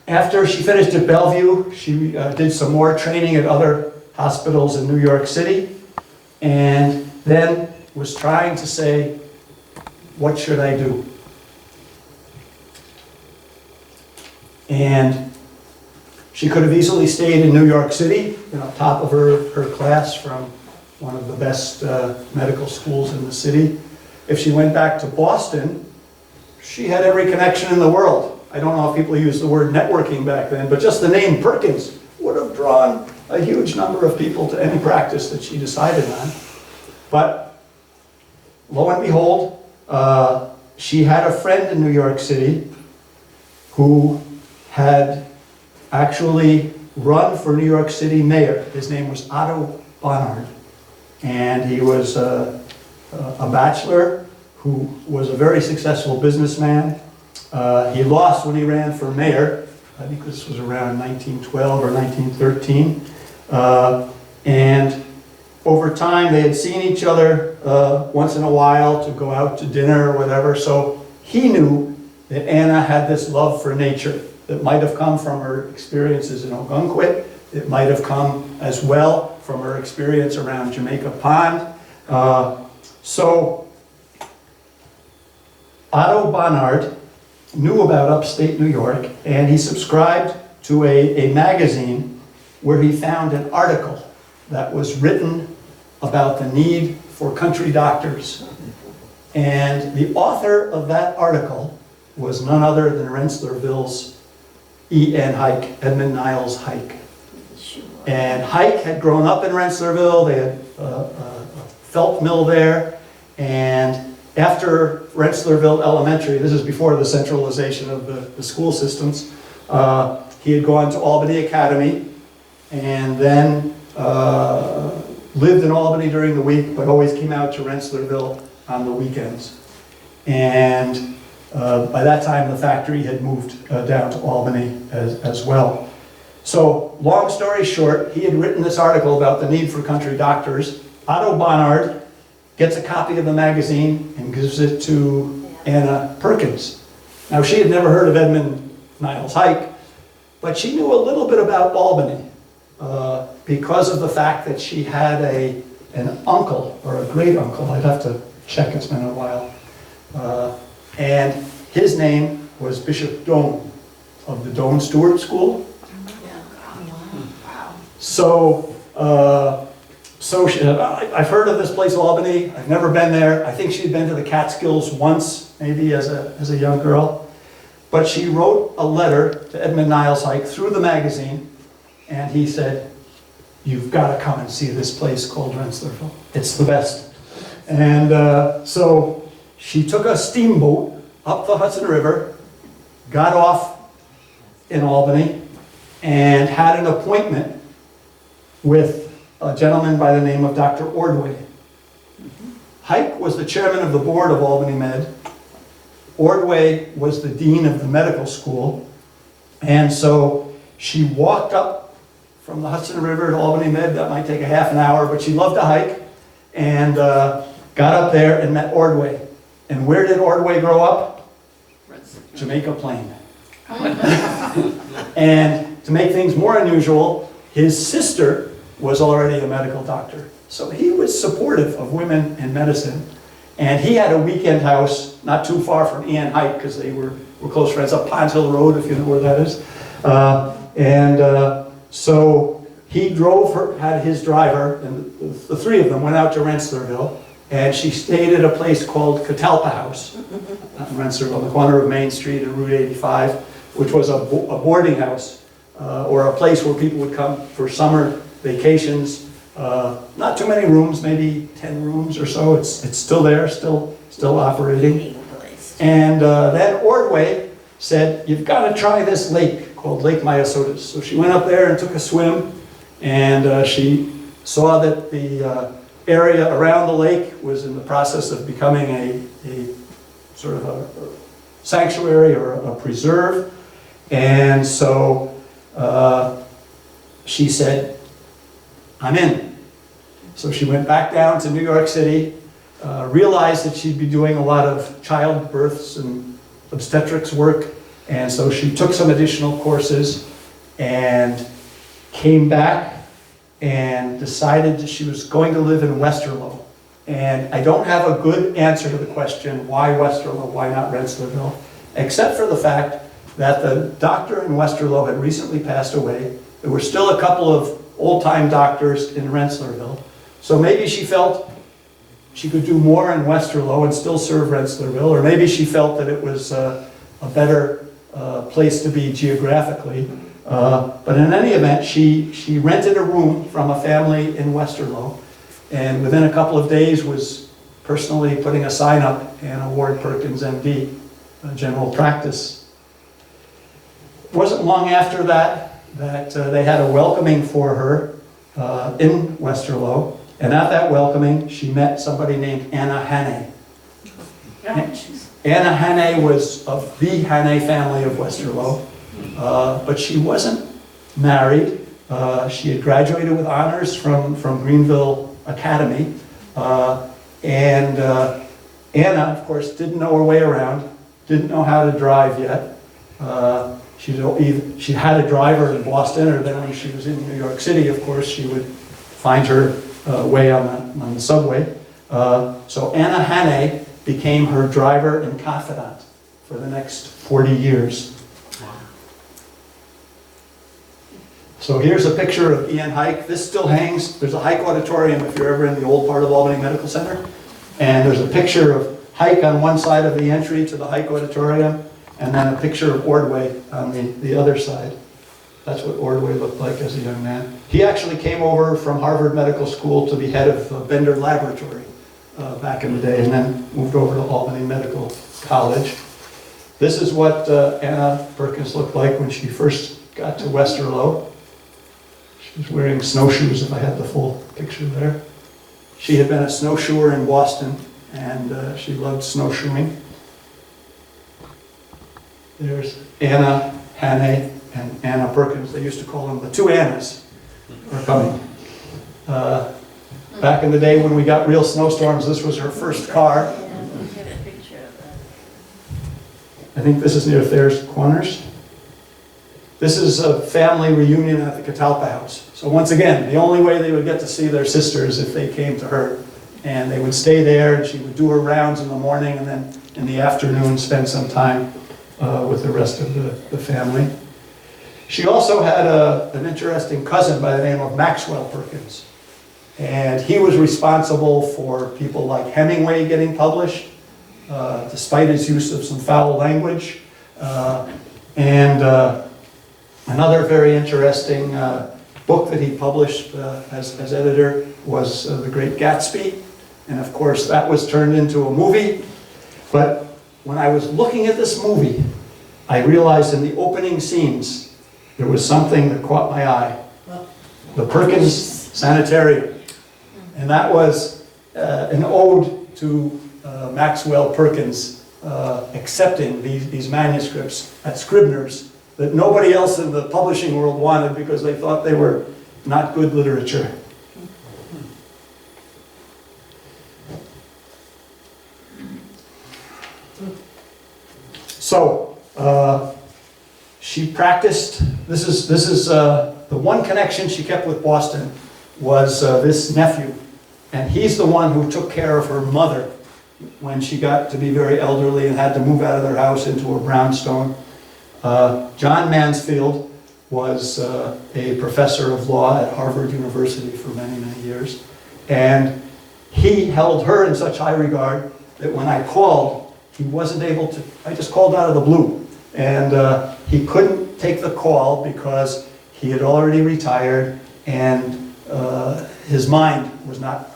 after she finished at Bellevue, she did some more training at other hospitals in New York City, and then was trying to say, what should I do? And she could have easily stayed in New York City, top of her class from one of the best medical schools in the city. If she went back to Boston, she had every connection in the world. I don't know if people used the word networking back then, but just the name Perkins would have drawn a huge number of people to any practice that she decided on. But lo and behold, she had a friend in New York City who had actually run for New York City mayor. His name was Otto Bonnard, and he was a bachelor who was a very successful businessman. He lost when he ran for mayor. I think this was around 1912 or 1913. And over time, they had seen each other once in a while to go out to dinner or whatever. So he knew that Anna had this love for nature that might have come from her experiences in Ogunquit. It might have come as well from her experience around Jamaica Pond. So Otto Bonnard knew about upstate New York, and he subscribed to a magazine where he found an article that was written about the need for country doctors. And the author of that article was none other than Rensselaerville's E.N. Hike, Edmund Niles Hike. And Hike had grown up in Rensselaerville. They had a felt mill there, and after Rensselaerville Elementary, this is before the centralization of the school systems, he had gone to Albany Academy, and then lived in Albany during the week, but always came out to Rensselaerville on the weekends. And by that time, the factory had moved down to Albany as well. So, long story short, he had written this article about the need for country doctors. Otto Bonnard gets a copy of the magazine and gives it to Anna Perkins. Now, she had never heard of Edmund Niles Hike, but she knew a little bit about Albany because of the fact that she had an uncle, or a great uncle, I'd have to check, it's been a while, and his name was Bishop Doane of the Doane Stewart School. So, I've heard of this place, Albany. I've never been there. I think she'd been to the Catskills once, maybe as a young girl. But she wrote a letter to Edmund Niles Hike through the magazine, and he said, "You've got to come and see this place called Rensselaerville. It's the best." And so she took a steamboat up the Hudson River, got off in Albany, and had an appointment with a gentleman by the name of Dr. Ordway. Hike was the chairman of the board of Albany Med. Ordway was the dean of the medical school. And so she walked up from the Hudson River to Albany Med. That might take a half an hour, but she loved to hike. And got up there and met Ordway. And where did Ordway grow up? Jamaica Plain. And to make things more unusual, his sister was already a medical doctor. So he was supportive of women in medicine. And he had a weekend house not too far from Ian Hike, because they were close friends, up Pond Hill Road, if you know where that is. So he drove her, had his driver, and the three of them went out to Rensselaerville, and she stayed at a place called Catalpa House, in Rensselaerville, on the corner of Main Street and Route 85, which was a boarding house, or a place where people would come for summer vacations. Not too many rooms, maybe 10 rooms or so. It's still there, still operating. And then Ordway said, "You've got to try this lake called Lake Myosotis." So she went up there and took a swim, and she saw that the area around the lake was in the process of becoming a sort of a sanctuary or a preserve. And so she said, "I'm in." So she went back down to New York City, realized that she'd be doing a lot of childbirths and obstetrics work, and so she took some additional courses and came back and decided that she was going to live in Westerlo. And I don't have a good answer to the question, why Westerlo, why not Rensselaerville, except for the fact that the doctor in Westerlo had recently passed away. There were still a couple of old-time doctors in Rensselaerville. So maybe she felt she could do more in Westerlo and still serve Rensselaerville, or maybe she felt that it was a better place to be geographically. But in any event, she rented a room from a family in Westerlo, and within a couple of days was personally putting a sign up, Anna Ward Perkins, MD, general practice. It wasn't long after that they had a welcoming for her in Westerlo. And at that welcoming, she met somebody named Anna Hannay. Anna Hannay was of the Hannay family of Westerlo, but she wasn't married. She had graduated with honors from Greenville Academy. And Anna, of course, didn't know her way around, didn't know how to drive yet. She had a driver in Boston, or then when she was in New York City, of course, she would find her way on the subway. So Anna Hannay became her driver and confidant for the next 40 years. So here's a picture of Ian Hike. This still hangs. There's a Hike auditorium if you're ever in the old part of Albany Medical Center. And there's a picture of Hike on one side of the entry to the Hike auditorium, and then a picture of Ordway on the other side. That's what Ordway looked like as a young man. He actually came over from Harvard Medical School to be head of Bender Laboratory back in the day, and then moved over to Albany Medical College. This is what Anna Perkins looked like when she first got to Westerlo. She was wearing snowshoes, if I had the full picture there. She had been a snowshoer in Boston, and she loved snowshoeing. There's Anna Hannay and Anna Perkins. They used to call them the two Annas are coming. Back in the day when we got real snowstorms, this was her first car. I think this is near Thayer's Corners. This is a family reunion at the Catalpa House. So once again, the only way they would get to see their sister is if they came to her. And they would stay there, and she would do her rounds in the morning, and then in the afternoon spend some time with the rest of the family. She also had an interesting cousin by the name of Maxwell Perkins. And he was responsible for people like Hemingway getting published, despite his use of some foul language. Another very interesting book that he published as editor was The Great Gatsby. And of course, that was turned into a movie. But when I was looking at this movie, I realized in the opening scenes, there was something that caught my eye. The Perkins Sanitarium. And that was an ode to Maxwell Perkins accepting these manuscripts at Scribner's that nobody else in the publishing world wanted because they thought they were not good literature. So, she practiced, this is the one connection she kept with Boston was this nephew. And he's the one who took care of her mother when she got to be very elderly and had to move out of their house into a brownstone. John Mansfield was a professor of law at Harvard University for many, many years. And he held her in such high regard that when I called, he wasn't able to, I just called out of the blue. And he couldn't take the call because he had already retired and his mind was not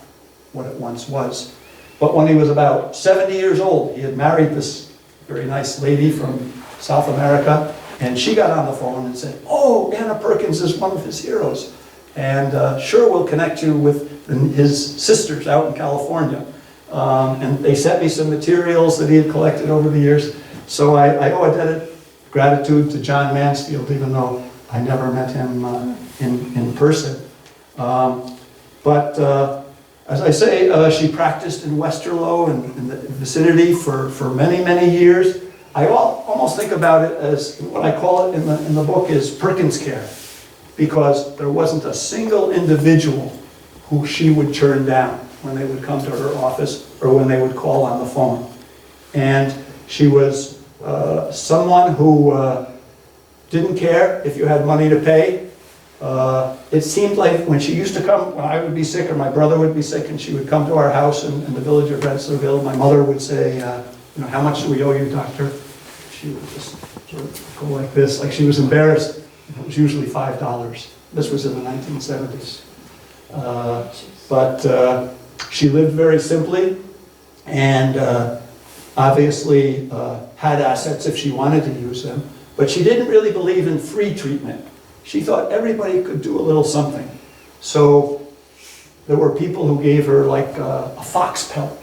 what it once was. But when he was about 70 years old, he had married this very nice lady from South America, and she got on the phone and said, "Oh, Anna Perkins is one of his heroes, and sure, we'll connect you with his sisters out in California." And they sent me some materials that he had collected over the years. So I owe a debt of gratitude to John Mansfield, even though I never met him in person. As I say, she practiced in Westerlo and in the vicinity for many, many years. I almost think about it as, what I call it in the book is Perkins care, because there wasn't a single individual who she would turn down when they would come to her office or when they would call on the phone. And she was someone who didn't care if you had money to pay. It seemed like when she used to come, when I would be sick or my brother would be sick and she would come to our house in the village of Rensselaerville, my mother would say, "How much do we owe you, doctor?" She would just sort of go like this, like she was embarrassed. It was usually $5. This was in the 1970s. But she lived very simply and obviously had assets if she wanted to use them. But she didn't really believe in free treatment. She thought everybody could do a little something. So there were people who gave her like a fox pelt.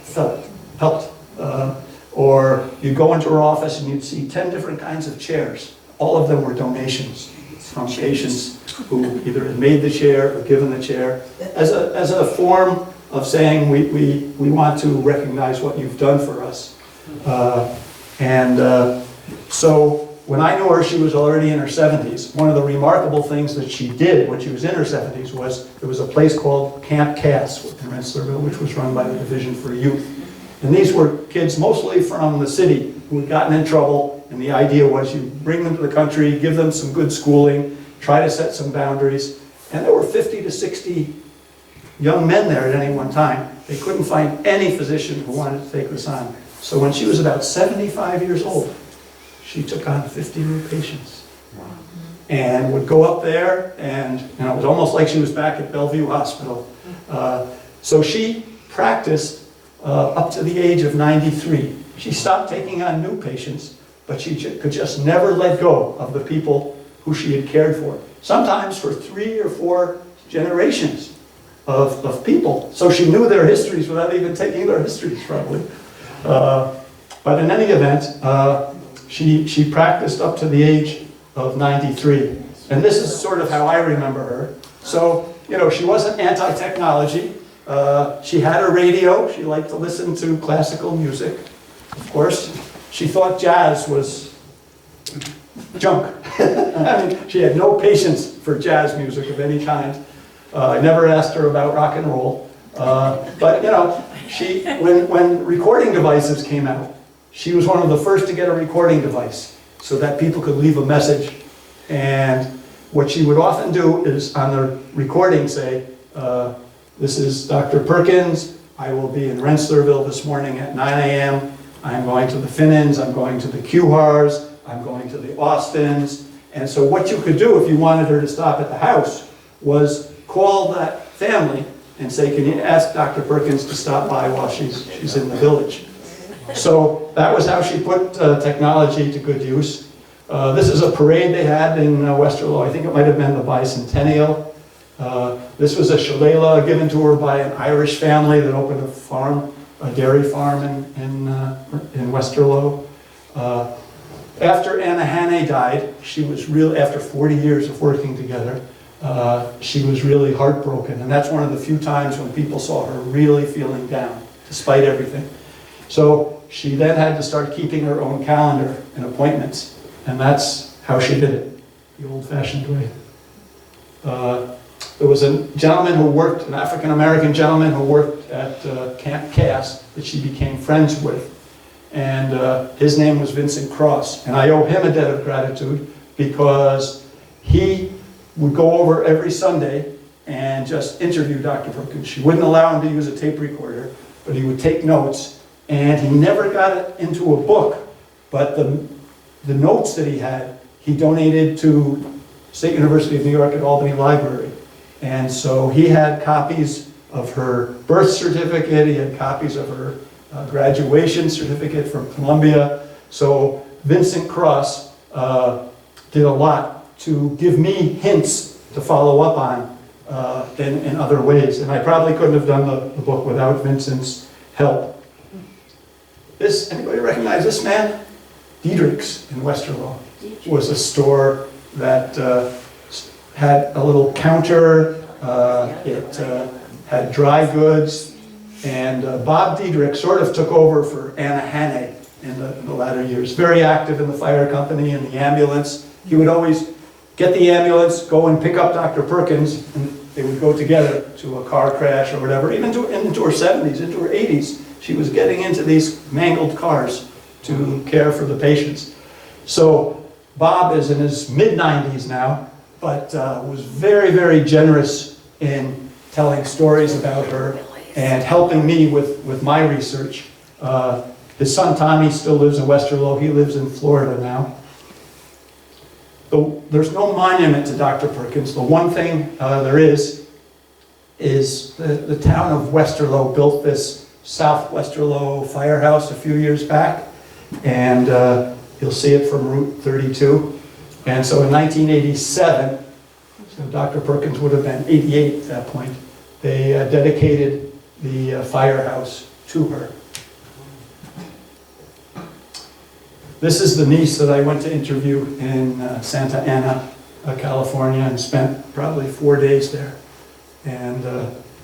Or you'd go into her office and you'd see 10 different kinds of chairs. All of them were donations from patients who either had made the chair or given the chair as a form of saying we want to recognize what you've done for us. So when I knew her, she was already in her 70s. One of the remarkable things that she did when she was in her 70s was there was a place called Camp Cass in Rensselaerville, which was run by the Division for Youth. And these were kids mostly from the city who had gotten in trouble, and the idea was you bring them to the country, give them some good schooling, try to set some boundaries. And there were 50 to 60 young men there at any one time. They couldn't find any physician who wanted to take this on. So when she was about 75 years old, she took on 50 new patients and would go up there, and it was almost like she was back at Bellevue Hospital. So she practiced up to the age of 93. She stopped taking on new patients, but she could just never let go of the people who she had cared for, sometimes for 3 or 4 generations of people. So she knew their histories without even taking their histories, probably. But in any event, she practiced up to the age of 93. And this is sort of how I remember her. So, you know, she wasn't anti-technology. She had a radio. She liked to listen to classical music. Of course, she thought jazz was junk. I mean, she had no patience for jazz music of any kind. I never asked her about rock and roll. But, you know, when recording devices came out, she was one of the first to get a recording device so that people could leave a message. And what she would often do is on the recording say, this is Dr. Perkins. I will be in Rensselaerville this morning at 9 a.m. I'm going to the Finnans. I'm going to the Kuhars. I'm going to the Austins. And so what you could do if you wanted her to stop at the house was call that family and say, can you ask Dr. Perkins to stop by while she's in the village? So that was how she put technology to good use. This is a parade they had in Westerlo. I think it might have been the bicentennial. This was a shillelagh given to her by an Irish family that opened a farm, a dairy farm in Westerlo. After Anna Hannay died, she was after 40 years of working together, she was really heartbroken. And that's one of the few times when people saw her really feeling down, despite everything. So she then had to start keeping her own calendar and appointments. And that's how she did it, the old-fashioned way. There was a gentleman who worked, an African-American gentleman who worked at Camp Cass that she became friends with. And his name was Vincent Cross. And I owe him a debt of gratitude because he would go over every Sunday and just interview Dr. Perkins. She wouldn't allow him to use a tape recorder, but he would take notes. And he never got it into a book, but the notes that he had, he donated to State University of New York at Albany Library. And so he had copies of her birth certificate, he had copies of her graduation certificate from Columbia. So Vincent Cross did a lot to give me hints to follow up on in other ways. And I probably couldn't have done the book without Vincent's help. Anybody recognize this man? Diedrich's in Westerlo was a store that had a little counter. It had dry goods. And Bob Diedrich sort of took over for Anna Hannay in the latter years. Very active in the fire company and the ambulance. He would always get the ambulance, go and pick up Dr. Perkins, and they would go together to a car crash or whatever. Even into her 70s, into her 80s, she was getting into these mangled cars to care for the patients. So Bob is in his mid-90s now, but was very, very generous in telling stories about her and helping me with my research. His son Tommy still lives in Westerlo. He lives in Florida now. There's no monument to Dr. Perkins. The one thing there is the town of Westerlo built this South Westerlo firehouse a few years back, and you'll see it from Route 32. And so in 1987, so Dr. Perkins would have been 88 at that point, they dedicated the firehouse to her. This is the niece that I went to interview in Santa Ana, California, and spent probably 4 days there. And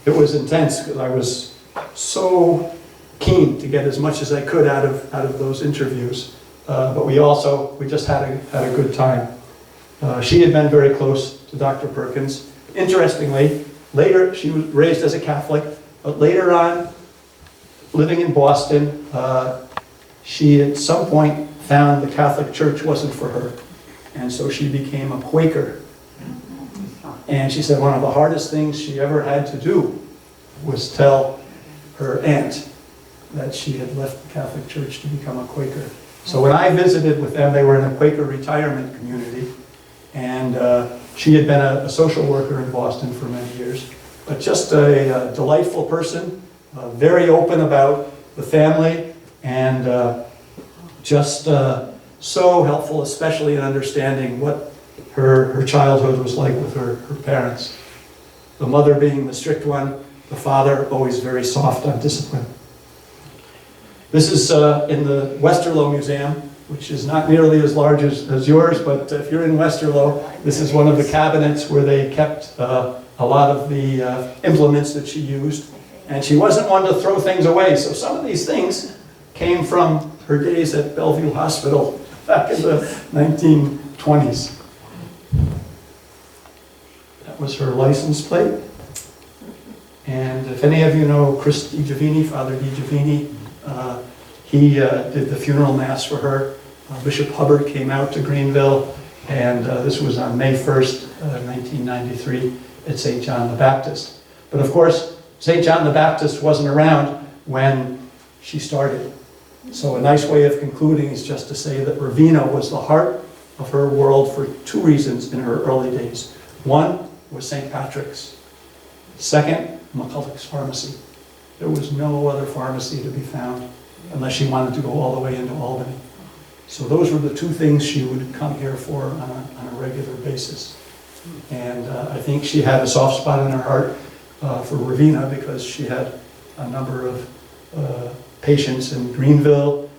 it was intense because I was so keen to get as much as I could out of those interviews. But we just had a good time. She had been very close to Dr. Perkins. Interestingly, later, she was raised as a Catholic, but later on, living in Boston, she at some point found the Catholic Church wasn't for her. And so she became a Quaker. And she said one of the hardest things she ever had to do was tell her aunt that she had left the Catholic Church to become a Quaker. So when I visited with them, they were in a Quaker retirement community. And she had been a social worker in Boston for many years. But just a delightful person, very open about the family, and just so helpful, especially in understanding what her childhood was like with her parents. The mother being the strict one, the father always very soft on discipline. This is in the Westerlo Museum. which is not nearly as large as yours, but if you're in Westerlo, this is one of the cabinets where they kept a lot of the implements that she used. And she wasn't one to throw things away, so some of these things came from her days at Bellevue Hospital back in the 1920s. That was her license plate. And if any of you know Chris DiGiovanni, Father DiGiovanni, he did the funeral mass for her. Bishop Hubbard came out to Greenville, and this was on May 1st, 1993 at St. John the Baptist. But of course, St. John the Baptist wasn't around when she started. So a nice way of concluding is just to say that Ravenna was the heart of her world for two reasons in her early days. One was St. Patrick's. Second, McCulloch's Pharmacy. There was no other pharmacy to be found unless she wanted to go all the way into Albany. So those were the two things she would come here for on a regular basis. And I think she had a soft spot in her heart for Ravenna because she had a number of patients in Greenville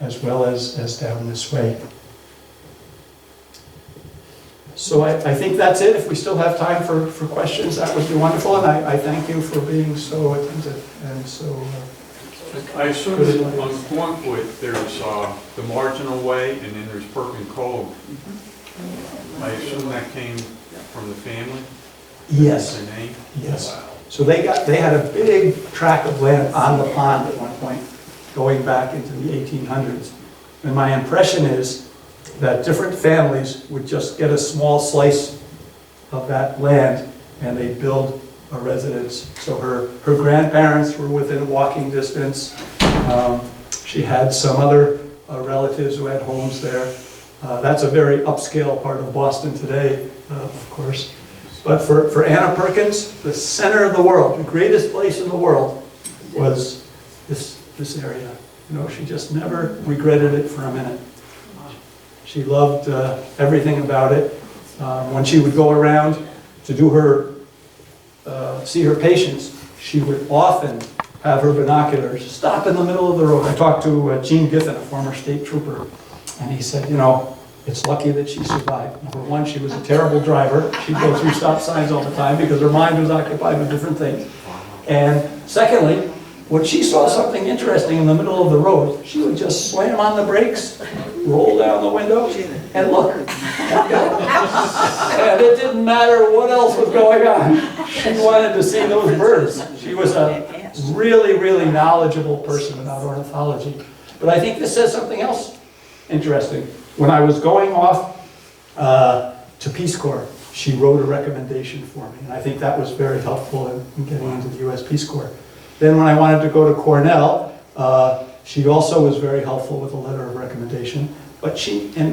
as well as down this way. So I think that's it. If we still have time for questions, that would be wonderful. And I thank you for being so attentive and so... I assume on Quonset there's the Marginal Way and then there's Perkin Cove. I assume that came from the family? Yes. Their name? Yes. So they had a big tract of land on the pond at one point, going back into the 1800s. And my impression is that different families would just get a small slice of that land and they'd build a residence. So her grandparents were within walking distance. She had some other relatives who had homes there. That's a very upscale part of Boston today, of course. But for Anna Perkins, the center of the world, the greatest place in the world was this area. You know, she just never regretted it for a minute. She loved everything about it. When she would go around to do see her patients, she would often have her binoculars stop in the middle of the road. I talked to Gene Giffen, a former state trooper, and he said, you know, it's lucky that she survived. Number one, she was a terrible driver. She'd go through stop signs all the time because her mind was occupied with different things. And secondly, when she saw something interesting in the middle of the road, she would just slam on the brakes, roll down the window, and look. And it didn't matter what else was going on. She wanted to see those birds. She was a really, really knowledgeable person about ornithology. But I think this says something else interesting. When I was going off to Peace Corps, she wrote a recommendation for me. And I think that was very helpful in getting into the U.S. Peace Corps. Then when I wanted to go to Cornell, she also was very helpful with a letter of recommendation. But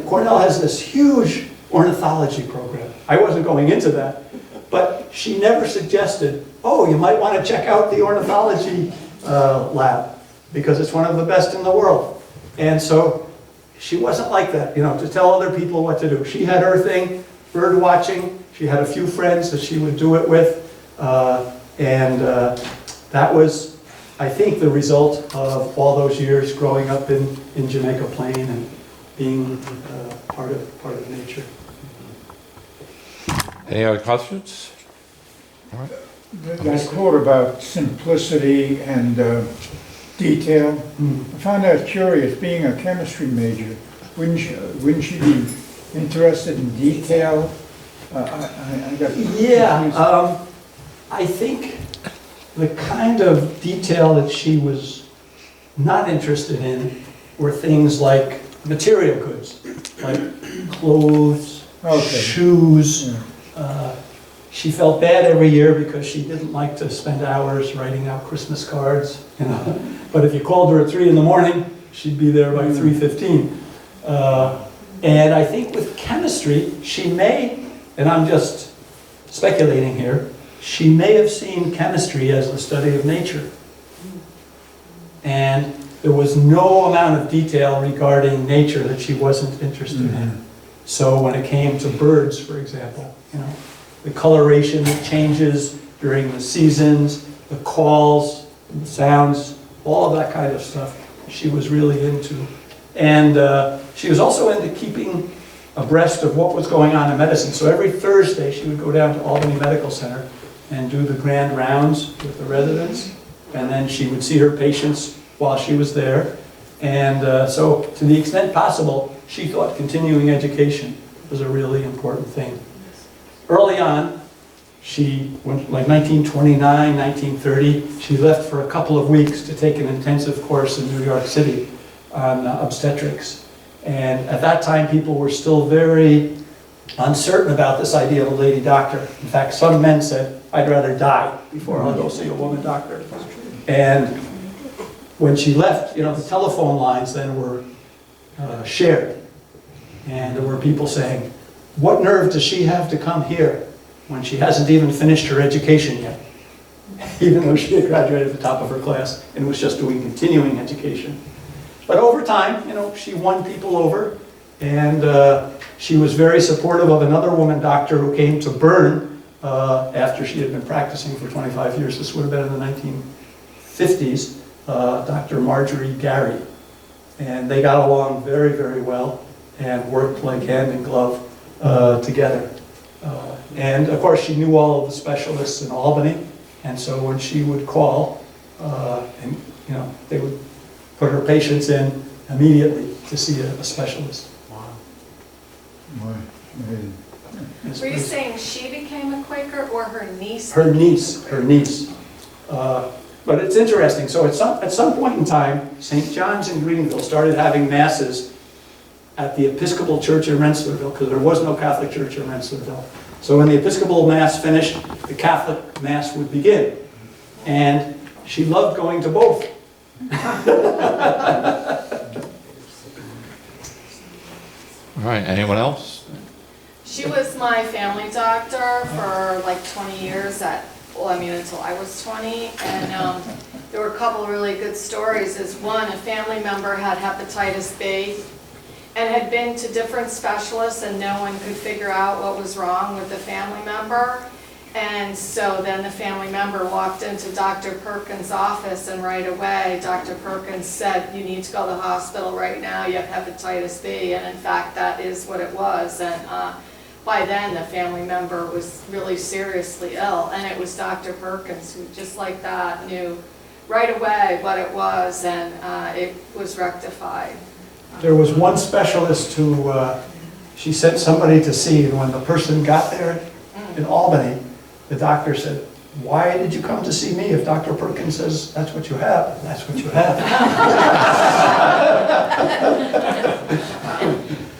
Cornell has this huge ornithology program. I wasn't going into that. But she never suggested, oh, you might want to check out the ornithology lab because it's one of the best in the world. And so she wasn't like that, you know, to tell other people what to do. She had her thing, bird watching. She had a few friends that she would do it with. That was, I think, the result of all those years growing up in Jamaica Plain and being part of nature. Any other questions? That quote about simplicity and detail, I found that curious. Being a chemistry major, wouldn't you be interested in detail? I got Yeah, I think the kind of detail that she was not interested in were things like material goods, like clothes, shoes. Yeah. She felt bad every year because she didn't like to spend hours writing out Christmas cards, you know. But if you called her at 3 in the morning, she'd be there by 3:15. And I think with chemistry, she may, and I'm just speculating here, she may have seen chemistry as the study of nature. And there was no amount of detail regarding nature that she wasn't interested in. So when it came to birds, for example, you know, the coloration that changes during the seasons, the calls, the sounds, all of that kind of stuff she was really into. And she was also into keeping abreast of what was going on in medicine. So every Thursday, she would go down to Albany Medical Center and do the grand rounds with the residents. And then she would see her patients while she was there. And so to the extent possible, she thought continuing education was a really important thing. Early on, she went, like 1929, 1930, she left for a couple of weeks to take an intensive course in New York City on obstetrics. And at that time, people were still very uncertain about this idea of a lady doctor. In fact, some men said, I'd rather die before I'll go see a woman doctor. And when she left, you know, the telephone lines then were shared. And there were people saying, what nerve does she have to come here when she hasn't even finished her education yet? Even though she had graduated at the top of her class and was just doing continuing education. But over time, you know, she won people over, and she was very supportive of another woman doctor who came to Bern after she had been practicing for 25 years. This would have been in the 1950s, Dr. Marjorie Gary. And they got along very, very well and worked like hand in glove together. And of course, she knew all of the specialists in Albany, and so when she would call, and you know, they would put her patients in immediately to see a specialist. Wow. Yes, Were you please. saying she became a Quaker or her niece? Her niece. But it's interesting, so at some point in time, St. John's in Greenville started having masses at the Episcopal Church in Rensselaerville, because there was no Catholic church in Rensselaerville. So when the Episcopal Mass finished, the Catholic Mass would begin. And she loved going to both. All right, anyone else? She was my family doctor for like 20 years until I was 20. And there were a couple really good stories. One, a family member had hepatitis B and had been to different specialists and no one could figure out what was wrong with the family member. And so then the family member walked into Dr. Perkins' office, and right away Dr. Perkins said, you need to go to the hospital right now, you have hepatitis B. And in fact, that is what it was. And by then the family member was really seriously ill, and it was Dr. Perkins who just like that knew right away what it was, and it was rectified. There was one specialist who she sent somebody to see, and when the person got there in Albany, the doctor said, why did you come to see me if Dr. Perkins says that's what you have? That's what you have.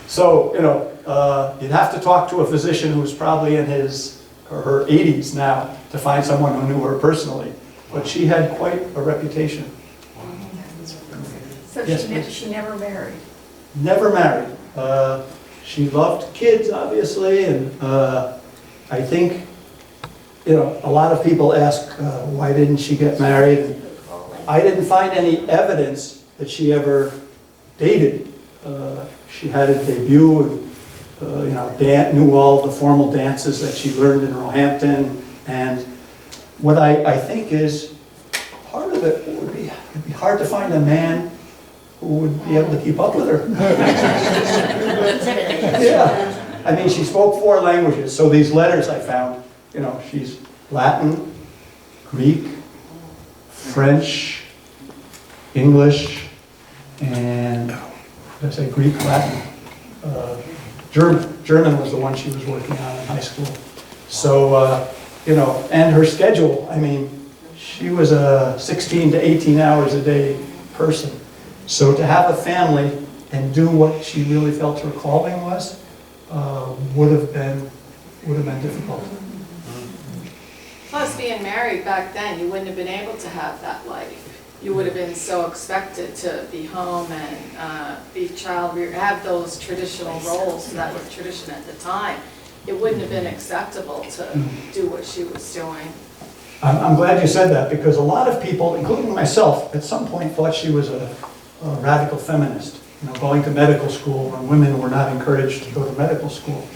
So, you know, you'd have to talk to a physician who's probably in his or her 80s now to find someone who knew her personally. But she had quite a reputation. So Yes, she never married. Never married. She loved kids, obviously, and I think, you know, a lot of people ask, why didn't she get married? I didn't find any evidence that she ever dated. She had a debut, and you know, knew all the formal dances that she learned in Roehampton. And what I think is part of it would be, it'd be hard to find a man who would be able to keep up with her. Yeah, I mean, she spoke 4 languages. So these letters I found, you know, she's Latin, Greek, French, English, and did I say Greek, Latin? German. German was the one she was working on in high school. So, you know, and her schedule, I mean, she was a 16 to 18 hours a day person. So to have a family and do what she really felt her calling was, would have been difficult. Plus, being married back then, you wouldn't have been able to have that life. You would have been so expected to be home and be child reared, have those traditional roles that were tradition at the time. It wouldn't have been acceptable to do what she was doing. I'm glad you said that, because a lot of people, including myself, at some point thought she was a radical feminist, you know, going to medical school when women were not encouraged to go to medical school.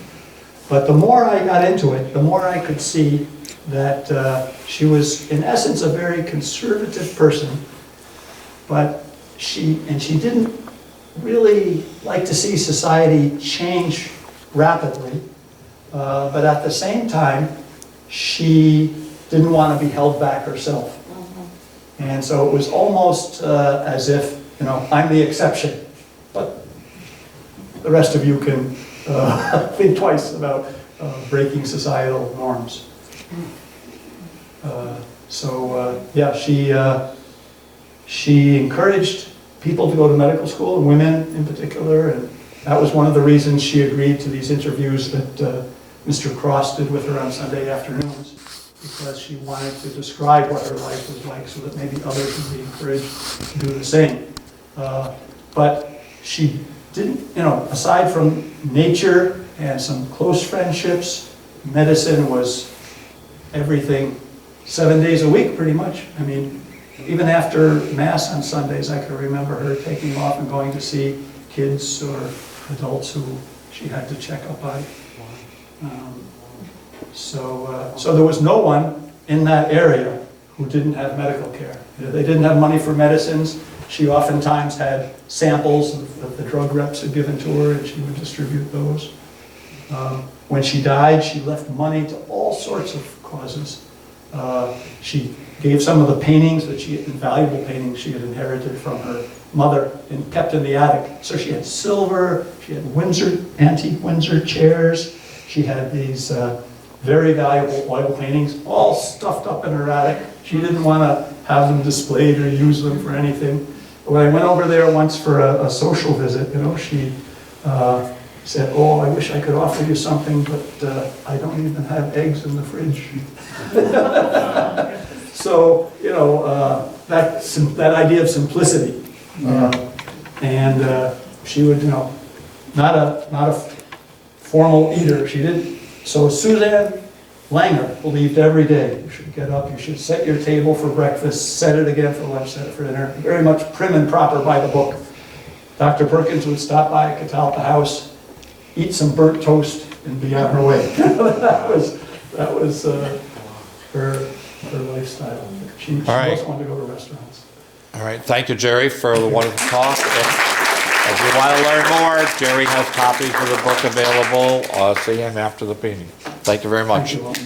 But the more I got into it, the more I could see that she was, in essence, a very conservative person, but she didn't really like to see society change rapidly, but at the same time, she didn't want to be held back herself. And so it was almost as if, I'm the exception, but the rest of you can think twice about breaking societal norms. She encouraged people to go to medical school, and women in particular, and that was one of the reasons she agreed to these interviews that Mr. Cross did with her on Sunday afternoons, because she wanted to describe what her life was like so that maybe others would be encouraged to do the same. But she didn't, aside from nature and some close friendships, medicine was everything 7 days a week, pretty much. I mean, even after Mass on Sundays, I can remember her taking off and going to see kids or adults who she had to check up on. So there was no one in that area who didn't have medical care. They didn't have money for medicines. She oftentimes had samples that the drug reps had given to her, and she would distribute those. When she died, she left money to all sorts of causes. She gave some of the paintings invaluable paintings she had inherited from her mother and kept in the attic. So she had silver, she had antique Windsor chairs, she had these very valuable oil paintings, all stuffed up in her attic. She didn't want to have them displayed or use them for anything. But when I went over there once for a social visit, she said, "Oh, I wish I could offer you something, but I don't even have eggs in the fridge." So, that idea of simplicity. And she would, not a formal eater. She didn't. So Suzanne Langer believed every day you should get up, you should set your table for breakfast, set it again for lunch, set it for dinner. Very much prim and proper by the book. Dr. Perkins would stop by at Catalpa House, eat some burnt toast, and be on her way. That was her lifestyle. She also wanted to go to restaurants. All right, thank you, Jerry, for the wonderful talk. If you want to learn more, Jerry has copies of the book available. See him after the meeting. Thank you very much. Thank you, Walton.